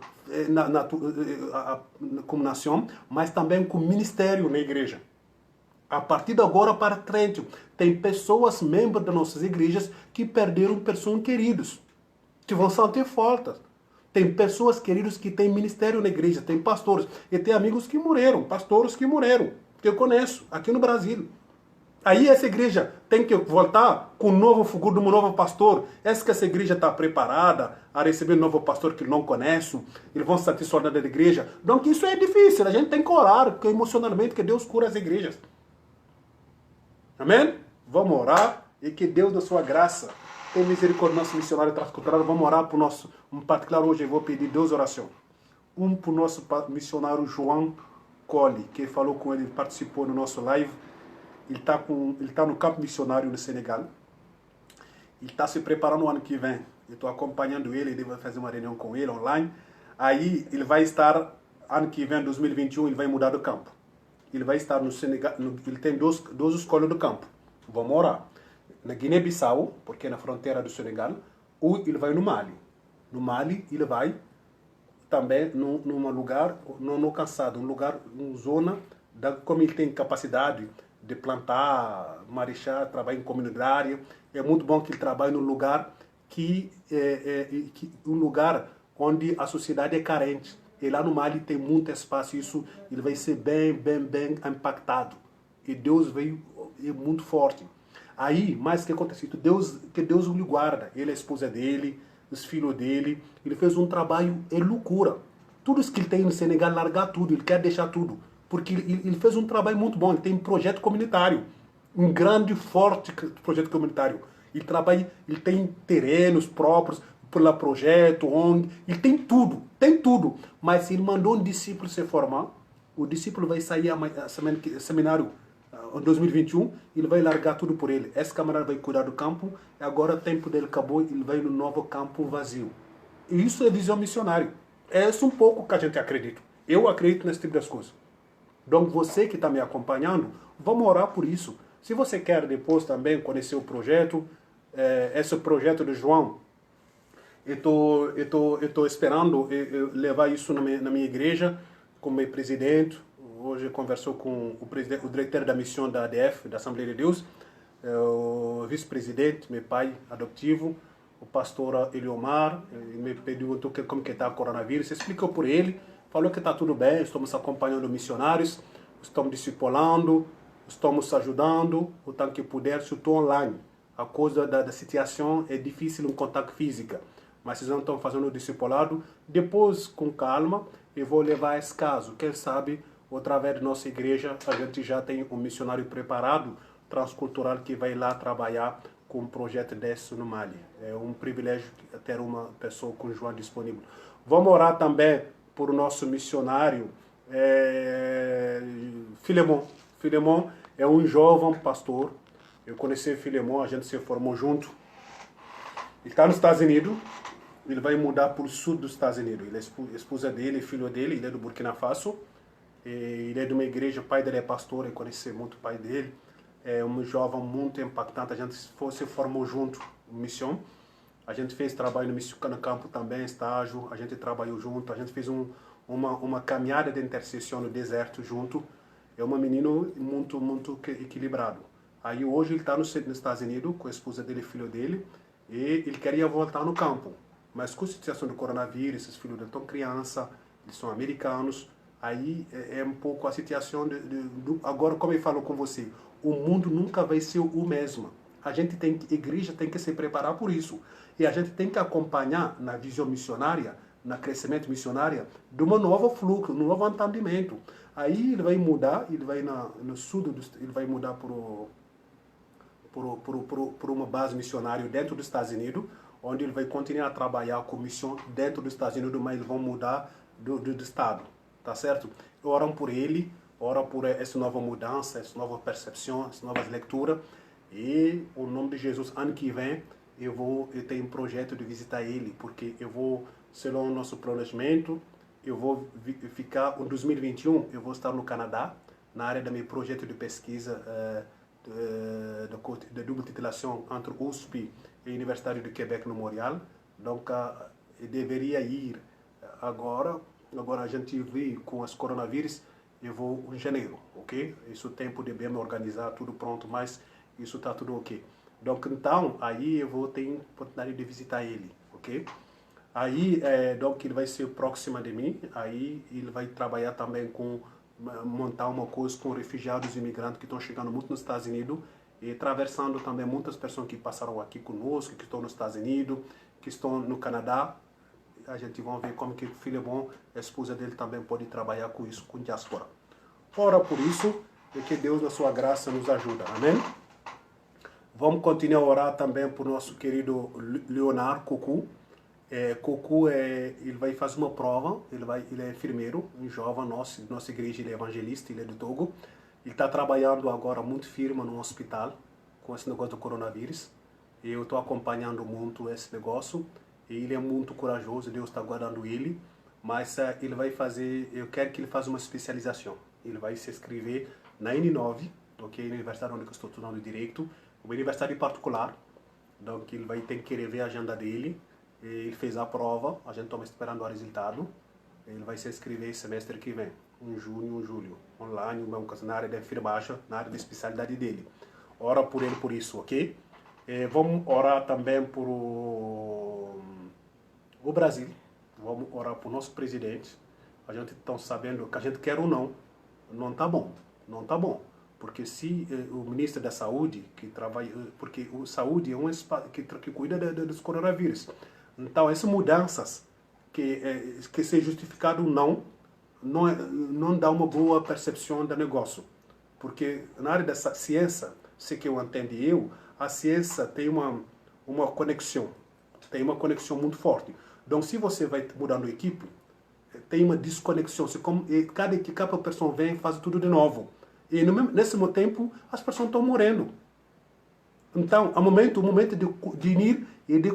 como nação, mas também como ministério na igreja. A partir de agora para frente, tem pessoas, membros das nossas igrejas, que perderam pessoas queridas, que vão sentir falta. Tem pessoas queridas que têm ministério na igreja, tem pastores, e tem amigos que morreram, pastores que morreram, que eu conheço, aqui no Brasil. Aí essa igreja tem que voltar com um novo figura de um novo pastor. Essa igreja está preparada a receber um novo pastor que não conhece, eles vão se satisfazer da igreja. Então isso é difícil, a gente tem que orar, porque emocionalmente que Deus cura as igrejas. Amém? Vamos orar e que Deus, na sua graça, tenha misericórdia do nosso missionário transcultural. Vamos orar para o nosso, em particular hoje eu vou pedir 2 orações. Para o nosso missionário João Colli, que falou com ele, participou no nosso live. Ele está no campo missionário no Senegal. Ele está se preparando o ano que vem. Eu estou acompanhando ele vai fazer uma reunião com ele online. Aí ele vai estar, ano que vem, 2021, ele vai mudar do campo. Ele vai estar no Senegal, ele tem duas escolas do campo. Vamos orar. Na Guiné-Bissau, porque é na fronteira do Senegal, ou ele vai no Mali. No Mali, ele vai também num lugar, não cansado, um lugar, uma zona, como ele tem capacidade de plantar, marechar, trabalhar em comunidade. É muito bom que ele trabalhe num lugar um lugar onde a sociedade é carente. E lá no Mali tem muito espaço, isso ele vai ser bem impactado. E Deus veio é muito forte. Aí, mais que acontece, que Deus lhe guarda. Ele, a esposa dele, os filhos dele. Ele fez um trabalho, é loucura. Tudo isso que ele tem no Senegal, largar tudo, ele quer deixar tudo. Porque ele fez um trabalho muito bom, ele tem um projeto comunitário. Um grande, forte projeto comunitário. Ele trabalha, ele tem terrenos próprios, pela projeto, ONG, ele tem tudo. Mas se ele mandou um discípulo se formar, o discípulo vai sair a seminário em 2021, ele vai largar tudo por ele. Esse camarada vai cuidar do campo, e agora o tempo dele acabou, ele vai no novo campo vazio. E isso é visão missionária. É isso um pouco que a gente acredita. Eu acredito nesse tipo de coisas. Então você que está me acompanhando, vamos orar por isso. Se você quer depois também conhecer o projeto, esse projeto de João, eu estou esperando levar isso na minha igreja, como meu presidente. Hoje conversou com o diretor da missão da ADF, da Assembleia de Deus, o vice-presidente, meu pai adotivo, o pastor Eliomar. Ele me perguntou como que está o coronavírus. Explicou por ele, falou que está tudo bem, estamos acompanhando missionários, estamos discipulando, estamos ajudando o tanto que puder, se estou online. A coisa da situação é difícil em contato físico, mas vocês não estão fazendo o discipulado. Depois, com calma, eu vou levar esse caso. Quem sabe, através da nossa igreja, a gente já tem um missionário preparado, transcultural, que vai lá trabalhar com um projeto desse no Mali. É um privilégio ter uma pessoa com João disponível. Vamos orar também por o nosso missionário, Filemon. Filemon é um jovem pastor. Eu conheci Filemon, a gente se formou junto. Ele está nos Estados Unidos. Ele vai mudar para o sul dos Estados Unidos. Ele é esposa dele, filho dele, ele é do Burkina Faso. Ele é de uma igreja, o pai dele é pastor, eu conheci muito o pai dele. É um jovem muito impactante, a gente se formou junto em missão. A gente fez trabalho no campo também, estágio, a gente trabalhou junto, a gente fez uma caminhada de intercessão no deserto junto. É um menino muito equilibrado. Aí hoje ele está nos Estados Unidos com a esposa dele e filho dele, e ele queria voltar no campo. Mas com a situação do coronavírus, esses filhos dele estão criança, eles são americanos, aí é um pouco a situação agora, como eu falo com você, o mundo nunca vai ser o mesmo. A igreja tem que se preparar por isso. E a gente tem que acompanhar na visão missionária, no crescimento missionário, de uma nova fluxo, um novo entendimento. Aí ele vai mudar, ele vai no sul, ele vai mudar por uma base missionária dentro dos Estados Unidos, onde ele vai continuar a trabalhar com missão dentro dos Estados Unidos, mas eles vão mudar do estado, tá certo? Oram por ele, oram por essa nova mudança, essa nova percepção, essa nova leitura, e o nome de Jesus, ano que vem, eu tenho um projeto de visitar ele, porque eu vou, selon o nosso planejamento, eu vou ficar, em 2021, eu vou estar no Canadá, na área do meu projeto de pesquisa de dupla titulação entre USP e a Universidade de Quebec no Montréal. Donc, eu deveria ir agora a gente vê com as coronavírus, eu vou em janeiro, ok? Isso é tempo de bem me organizar, tudo pronto, mas isso está tudo ok. Então, aí eu vou ter a oportunidade de visitar ele, ok? Aí, donc, ele vai ser próximo de mim, aí ele vai trabalhar também com montar uma coisa com refugiados e imigrantes que estão chegando muito nos Estados Unidos e atravessando também muitas pessoas que passaram aqui conosco, que estão nos Estados Unidos, que estão no Canadá. A gente vai ver como que o Filemon, a esposa dele, também pode trabalhar com isso, com diáspora. Ora por isso, e que Deus, na sua graça, nos ajuda. Amém? Vamos continuar a orar também por nosso querido Leonardo Cocu. Cocu ele vai fazer uma prova, ele é enfermeiro, um jovem nossa igreja, ele é evangelista, ele é de Togo. Ele está trabalhando agora muito firme no hospital com esse negócio do coronavírus. Eu estou acompanhando muito esse negócio. Ele é muito corajoso, Deus está guardando ele. Mas ele vai fazer, eu quero que ele faça uma especialização. Ele vai se inscrever na N9, ok? Na universidade onde eu estou estudando direito, uma universidade particular. Então ele vai ter que rever a agenda dele. Ele fez a prova, a gente está esperando o resultado. Ele vai se inscrever semestre que vem, em junho, julho, online, na área de enfermagem, na área de especialidade dele. Ora por ele por isso, ok? Vamos orar também por o Brasil. Vamos orar por nosso presidente. A gente está sabendo que a gente quer ou não está bom. Não está bom. Porque se o ministro da Saúde, que trabalha, porque o saúde é um espaço que cuida dos coronavírus. Então, essas mudanças, que ser justificado não dá uma boa percepção do negócio. Porque na área dessa ciência, se que eu entendo a ciência tem uma conexão. Tem uma conexão muito forte. Então, se você vai mudando a equipe, tem uma desconexão. Cada pessoa vem e faz tudo de novo. E nesse mesmo tempo, as pessoas estão morrendo. Então, o momento de ir e de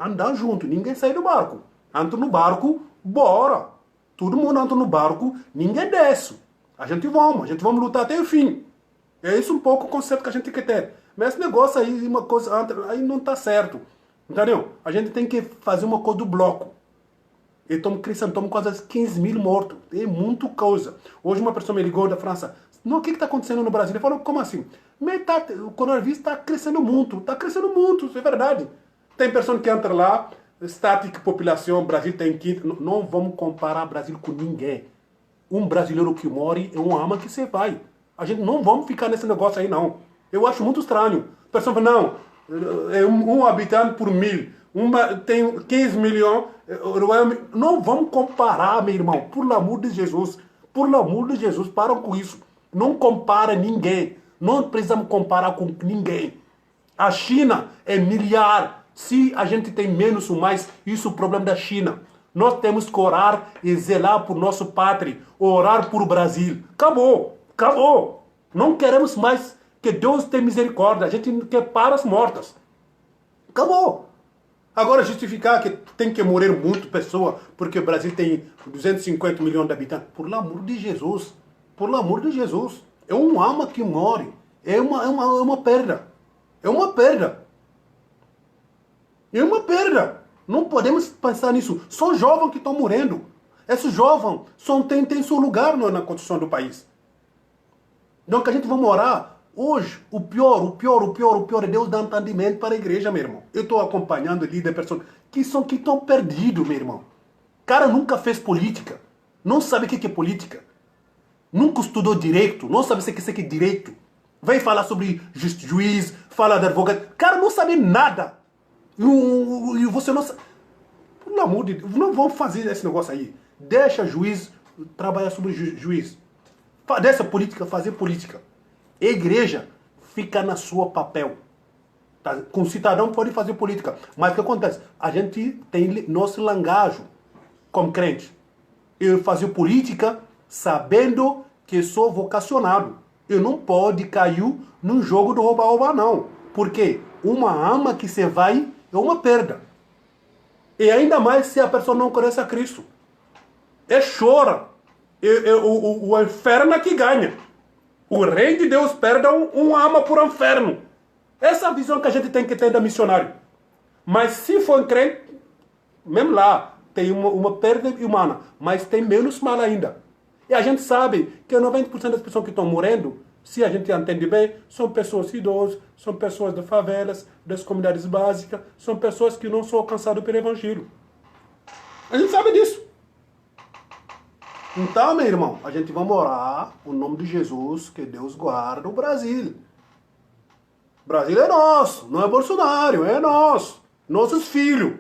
andar junto. Ninguém sai do barco. Entra no barco, bora. Todo mundo entra no barco, ninguém desce. A gente vamos lutar até o fim. É isso um pouco o conceito que a gente quer ter. Mas esse negócio aí, uma coisa, aí não está certo. Entendeu? A gente tem que fazer uma coisa do bloco. E estamos quase 15 mil mortos. É muita coisa. Hoje uma pessoa me ligou da França. Não, o que está acontecendo no Brasil? Ele falou, como assim? O coronavírus está crescendo muito. Está crescendo muito, isso é verdade. Tem pessoas que entram lá, estática população, Brasil tem que... Não vamos comparar Brasil com ninguém. Um brasileiro que morre é uma alma que você vai. A gente não vamos ficar nesse negócio aí, não. Eu acho muito estranho. A pessoa fala, não, é um habitante por 1000. Tem 15 milhões. Não vamos comparar, meu irmão. Por amor de Jesus. Por amor de Jesus, para com isso. Não compara ninguém. Não precisamos comparar com ninguém. A China é milhar. Se a gente tem menos ou mais, isso é o problema da China. Nós temos que orar e zelar por nosso pátria. Orar por o Brasil. Acabou. Acabou. Não queremos mais que Deus tenha misericórdia. A gente quer para as mortas. Acabou. Agora justificar que tem que morrer muito pessoa porque o Brasil tem 250 milhões de habitantes. Por amor de Jesus. Por amor de Jesus. É uma alma que morre. É uma perda. É uma perda. É uma perda. Não podemos pensar nisso. São jovens que estão morrendo. Esses jovens têm seu lugar na construção do país. Então que a gente vai orar. Hoje, o pior é Deus dar entendimento para a igreja, meu irmão. Eu estou acompanhando ali de pessoas que estão perdidos, meu irmão. O cara nunca fez política. Não sabe o que é política. Nunca estudou direito. Não sabe o que é direito. Vem falar sobre juiz, fala de advogado. O cara não sabe nada. E você não sabe. Pelo amor de Deus, não vamos fazer esse negócio aí. Deixa juiz trabalhar sobre juiz. Deixa política fazer política. A igreja fica na sua papel. Tá? Com cidadão pode fazer política. Mas o que acontece? A gente tem nosso langagem como crente. Eu fazer política sabendo que sou vocacionado. Eu não pode cair num jogo do rouba-rouba, não. Porque uma alma que você vai é uma perda. E ainda mais se a pessoa não conhece a Cristo. Chora. O inferno é que ganha. O rei de Deus perde uma alma por inferno. Essa é a visão que a gente tem que ter da missionário. Mas se for crente, mesmo lá, tem uma perda humana. Mas tem menos mal ainda. E a gente sabe que 90% das pessoas que estão morrendo, se a gente entende bem, são pessoas idosas, são pessoas de favelas, das comunidades básicas, são pessoas que não são alcançadas pelo evangelho. A gente sabe disso. Então, meu irmão, a gente vai orar o nome de Jesus, que Deus guarda o Brasil. O Brasil é nosso, não é Bolsonaro, é nosso. Nossos filhos.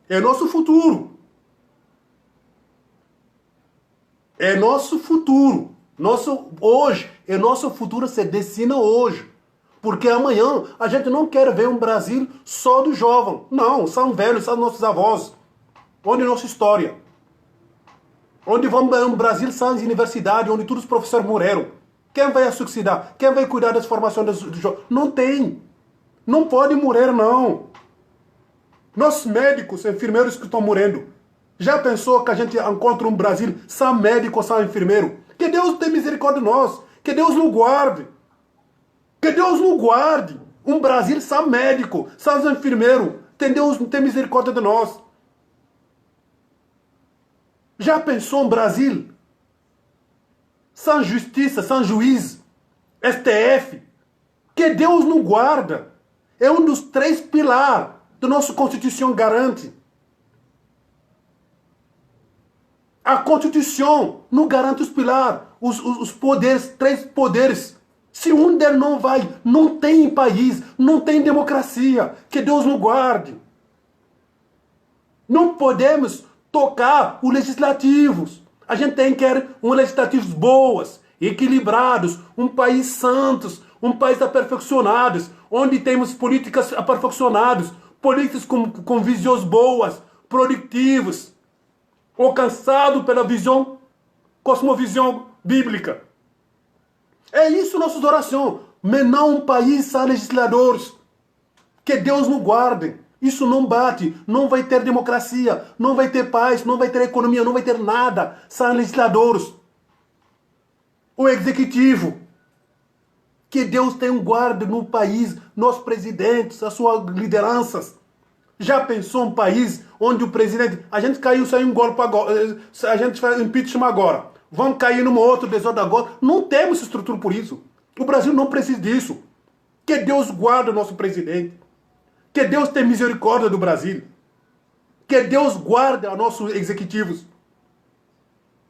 É nosso futuro. É nosso futuro. Hoje, nosso futuro se decide hoje. Porque amanhã a gente não quer ver um Brasil só do jovem. Não, são velhos, são nossos avós. Onde é nossa história? Onde vamos ver um Brasil sem universidade, onde todos os professores morreram? Quem vai suicidar? Quem vai cuidar das formações dos jovens? Não tem. Não pode morrer, não. Nossos médicos, enfermeiros que estão morrendo. Já pensou que a gente encontra um Brasil sem médico, sem enfermeiro? Que Deus tenha misericórdia de nós. Que Deus nos guarde. Que Deus nos guarde. Um Brasil sem médico, sem enfermeiro. Que Deus tenha misericórdia de nós. Já pensou um Brasil sem justiça, sem juiz, STF? Que Deus nos guarda. É um dos 3 pilares da nossa Constituição garante. A Constituição não garante os pilares, os poderes, 3 poderes. Se um deles não vai, não tem país, não tem democracia. Que Deus nos guarde. Não podemos tocar os legislativos. A gente tem que ter legislativos boas, equilibrados, um país santos, um país aperfeiçoados, onde temos políticas aperfeiçoadas, políticas com visões boas, produtivos, alcançados pela visão, cosmovisão bíblica. É isso nossa oração, mas não um país sem legisladores. Que Deus nos guarde. Isso não bate, não vai ter democracia, não vai ter paz, não vai ter economia, não vai ter nada sem legisladores. O executivo. Que Deus tenha um guarda no país, nos presidentes, as suas lideranças. Já pensou um país onde o presidente... A gente caiu, saiu um golpe agora, a gente faz impeachment agora. Vamos cair num outro desordem agora. Não temos estrutura por isso. O Brasil não precisa disso. Que Deus guarde o nosso presidente. Que Deus tenha misericórdia do Brasil. Que Deus guarde os nossos executivos.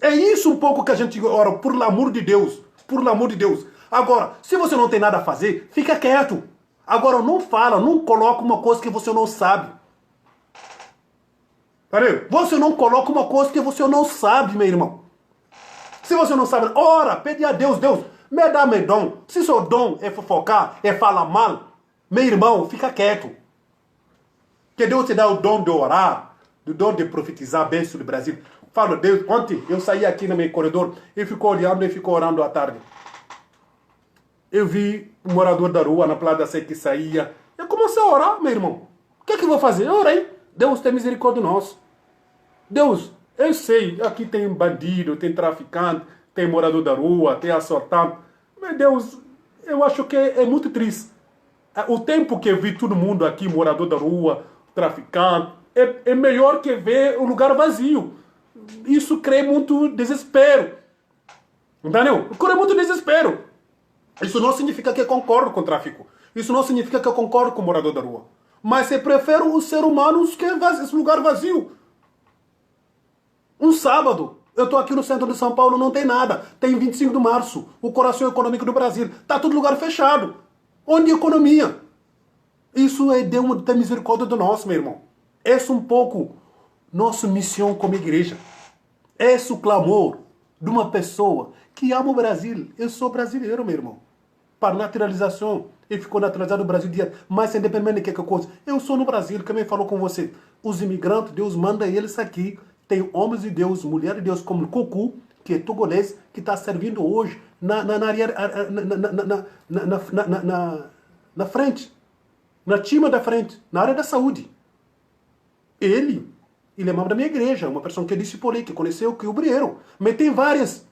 É isso um pouco que a gente ora, por amor de Deus. Por amor de Deus. Agora, se você não tem nada a fazer, fica quieto. Agora, não fala, não coloca uma coisa que você não sabe. Entendeu? Você não coloca uma coisa que você não sabe, meu irmão. Se você não sabe, ora, pede a Deus, Deus, me dá meu dom. Se seu dom é fofocar, é falar mal, meu irmão, fica quieto. Que Deus te dá o dom de orar, o dom de profetizar bem sobre o Brasil. Falo, Deus, ontem eu saí aqui no meu corredor e ficou olhando e ficou orando à tarde. Eu vi um morador da rua, na Praia Sé que saía. Eu comecei a orar, meu irmão. O que é que eu vou fazer? Eu orei. Deus tem misericórdia de nós. Deus, eu sei, aqui tem bandido, tem traficante, tem morador da rua, tem assaltante. Mas Deus, eu acho que é muito triste. O tempo que eu vi todo mundo aqui, morador da rua, traficante, é melhor que ver o lugar vazio. Isso cria muito desespero. Entendeu? Cria muito desespero. Isso não significa que eu concordo com o tráfico. Isso não significa que eu concordo com o morador da rua. Mas eu prefiro o ser humano que esse lugar vazio. Um sábado, eu estou aqui no centro de São Paulo, não tem nada. Tem 25 de março, o coração econômico do Brasil. Está todo lugar fechado. Onde economia? Isso é Deus ter misericórdia de nós, meu irmão. Essa é um pouco nossa missão como igreja. Esse é o clamor de uma pessoa que ama o Brasil. Eu sou brasileiro, meu irmão. Para naturalização. Ele ficou naturalizado no Brasil, mas independente de que coisa. Eu sou no Brasil, também falou com você. Os imigrantes, Deus manda eles aqui. Tem homens de Deus, mulheres de Deus, como Cucu, que é togolês, que está servindo hoje na frente. Na cima da frente, na área da saúde. Ele é membro da minha igreja, uma pessoa que eu discipulei, que conheceu, que obreiro. Mas tem várias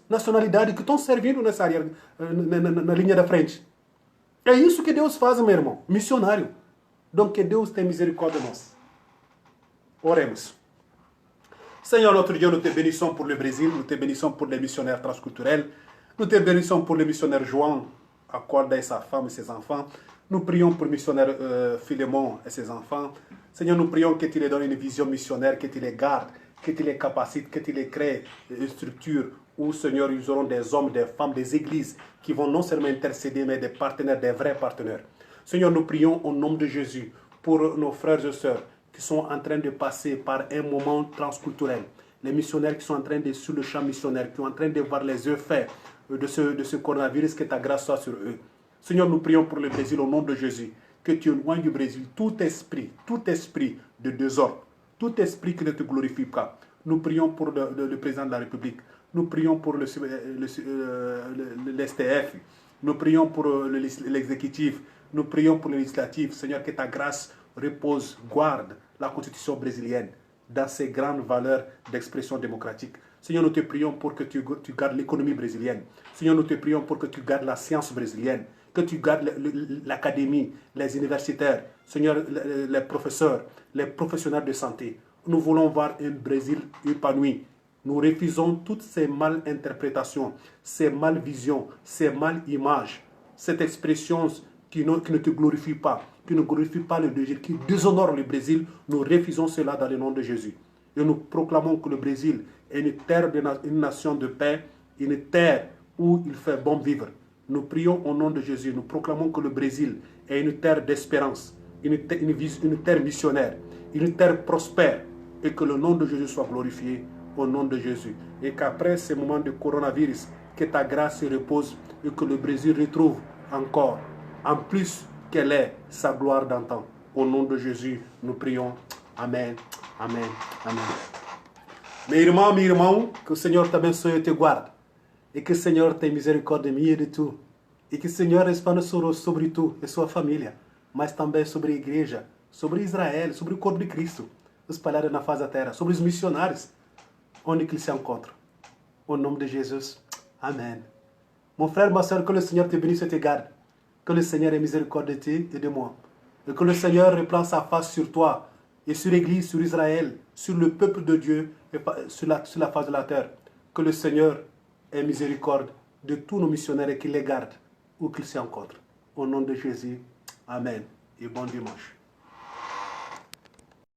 nacionalidades que estão servindo nessa área, na linha da frente. É isso que Deus faz, meu irmão, missionário. Então que Deus tenha misericórdia de nós. Oremos. Seigneur, notre Dieu, nous te bénissons pour le Brésil, nous te bénissons pour les missionnaires transculturels, nous te bénissons pour le missionnaire João, accorde à sa femme et ses enfants. Nous prions pour le missionnaire Philémon et ses enfants. Seigneur, nous prions que tu les donnes une vision missionnaire, que tu les gardes, que tu les capacites, que tu les crées une structure où, Seigneur, ils auront des hommes, des femmes, des églises qui vont non seulement intercéder, mais des partenaires, des vrais partenaires. Seigneur, nous prions au nom de Jésus pour nos frères et sœurs qui sont en train de passer par un moment transculturel. Les missionnaires qui sont en train de, sur le champ missionnaire, qui sont en train de voir les effets de ce coronavirus, que ta grâce soit sur eux. Seigneur, nous prions pour le Brésil au nom de Jésus. Que tu éloignes du Brésil tout esprit de désordre, tout esprit qui ne te glorifie pas. Nous prions pour le président de la République. Nous prions pour l'STF. Nous prions pour l'exécutif. Nous prions pour le législatif. Seigneur, que ta grâce repose, guarde la constitution brésilienne dans ses grandes valeurs d'expression démocratique. Seigneur, nous te prions pour que tu gardes l'économie brésilienne. Seigneur, nous te prions pour que tu gardes la science brésilienne, que tu gardes l'académie, les universitaires, Seigneur, les professeurs, les professionnels de santé. Nous voulons voir un Brésil épanoui. Nous refusons toutes ces mal-interprétations, ces mal-visions, ces mal-images, cette expression qui ne te glorifie pas, qui ne glorifie pas le Brésil, qui déshonore le Brésil. Nous refusons cela dans le nom de Jésus. Et nous proclamons que le Brésil est une terre, une nation de paix, une terre où il fait bon vivre. Nous prions au nom de Jésus. Nous proclamons que le Brésil est une terre d'espérance, une terre missionnaire, une terre prospère, et que le nom de Jésus soit glorifié au nom de Jésus. Et qu'après ces moments de coronavirus, que ta grâce se repose et que le Brésil retrouve encore, en plus qu'elle ait sa gloire d'antan. Au nom de Jésus, nous prions. Amen, amen, amen. Mes irmãos, que o Senhor te abençoe e te guarde. E que o Senhor tenha misericórdia minha e de tu. E que o Senhor responda sobre tu e sua família, mas também sobre a igreja, sobre Israel, sobre o corpo de Cristo, espalhado na face da terra, sobre os missionários, onde que eles se encontram. Au nom de Jésus, amen. Mon frère, ma soeur, que le Seigneur te bénisse et te garde. Que le Seigneur ait miséricorde de toi et de moi. Et que le Seigneur reprenne sa face sur toi et sur l'Église, sur Israël, sur le peuple de Dieu et sur la face de la terre. Que le Seigneur ait miséricorde de tous nos missionnaires et qu'il les garde où qu'ils se rencontrent. Au nom de Jésus, amen et bon dimanche.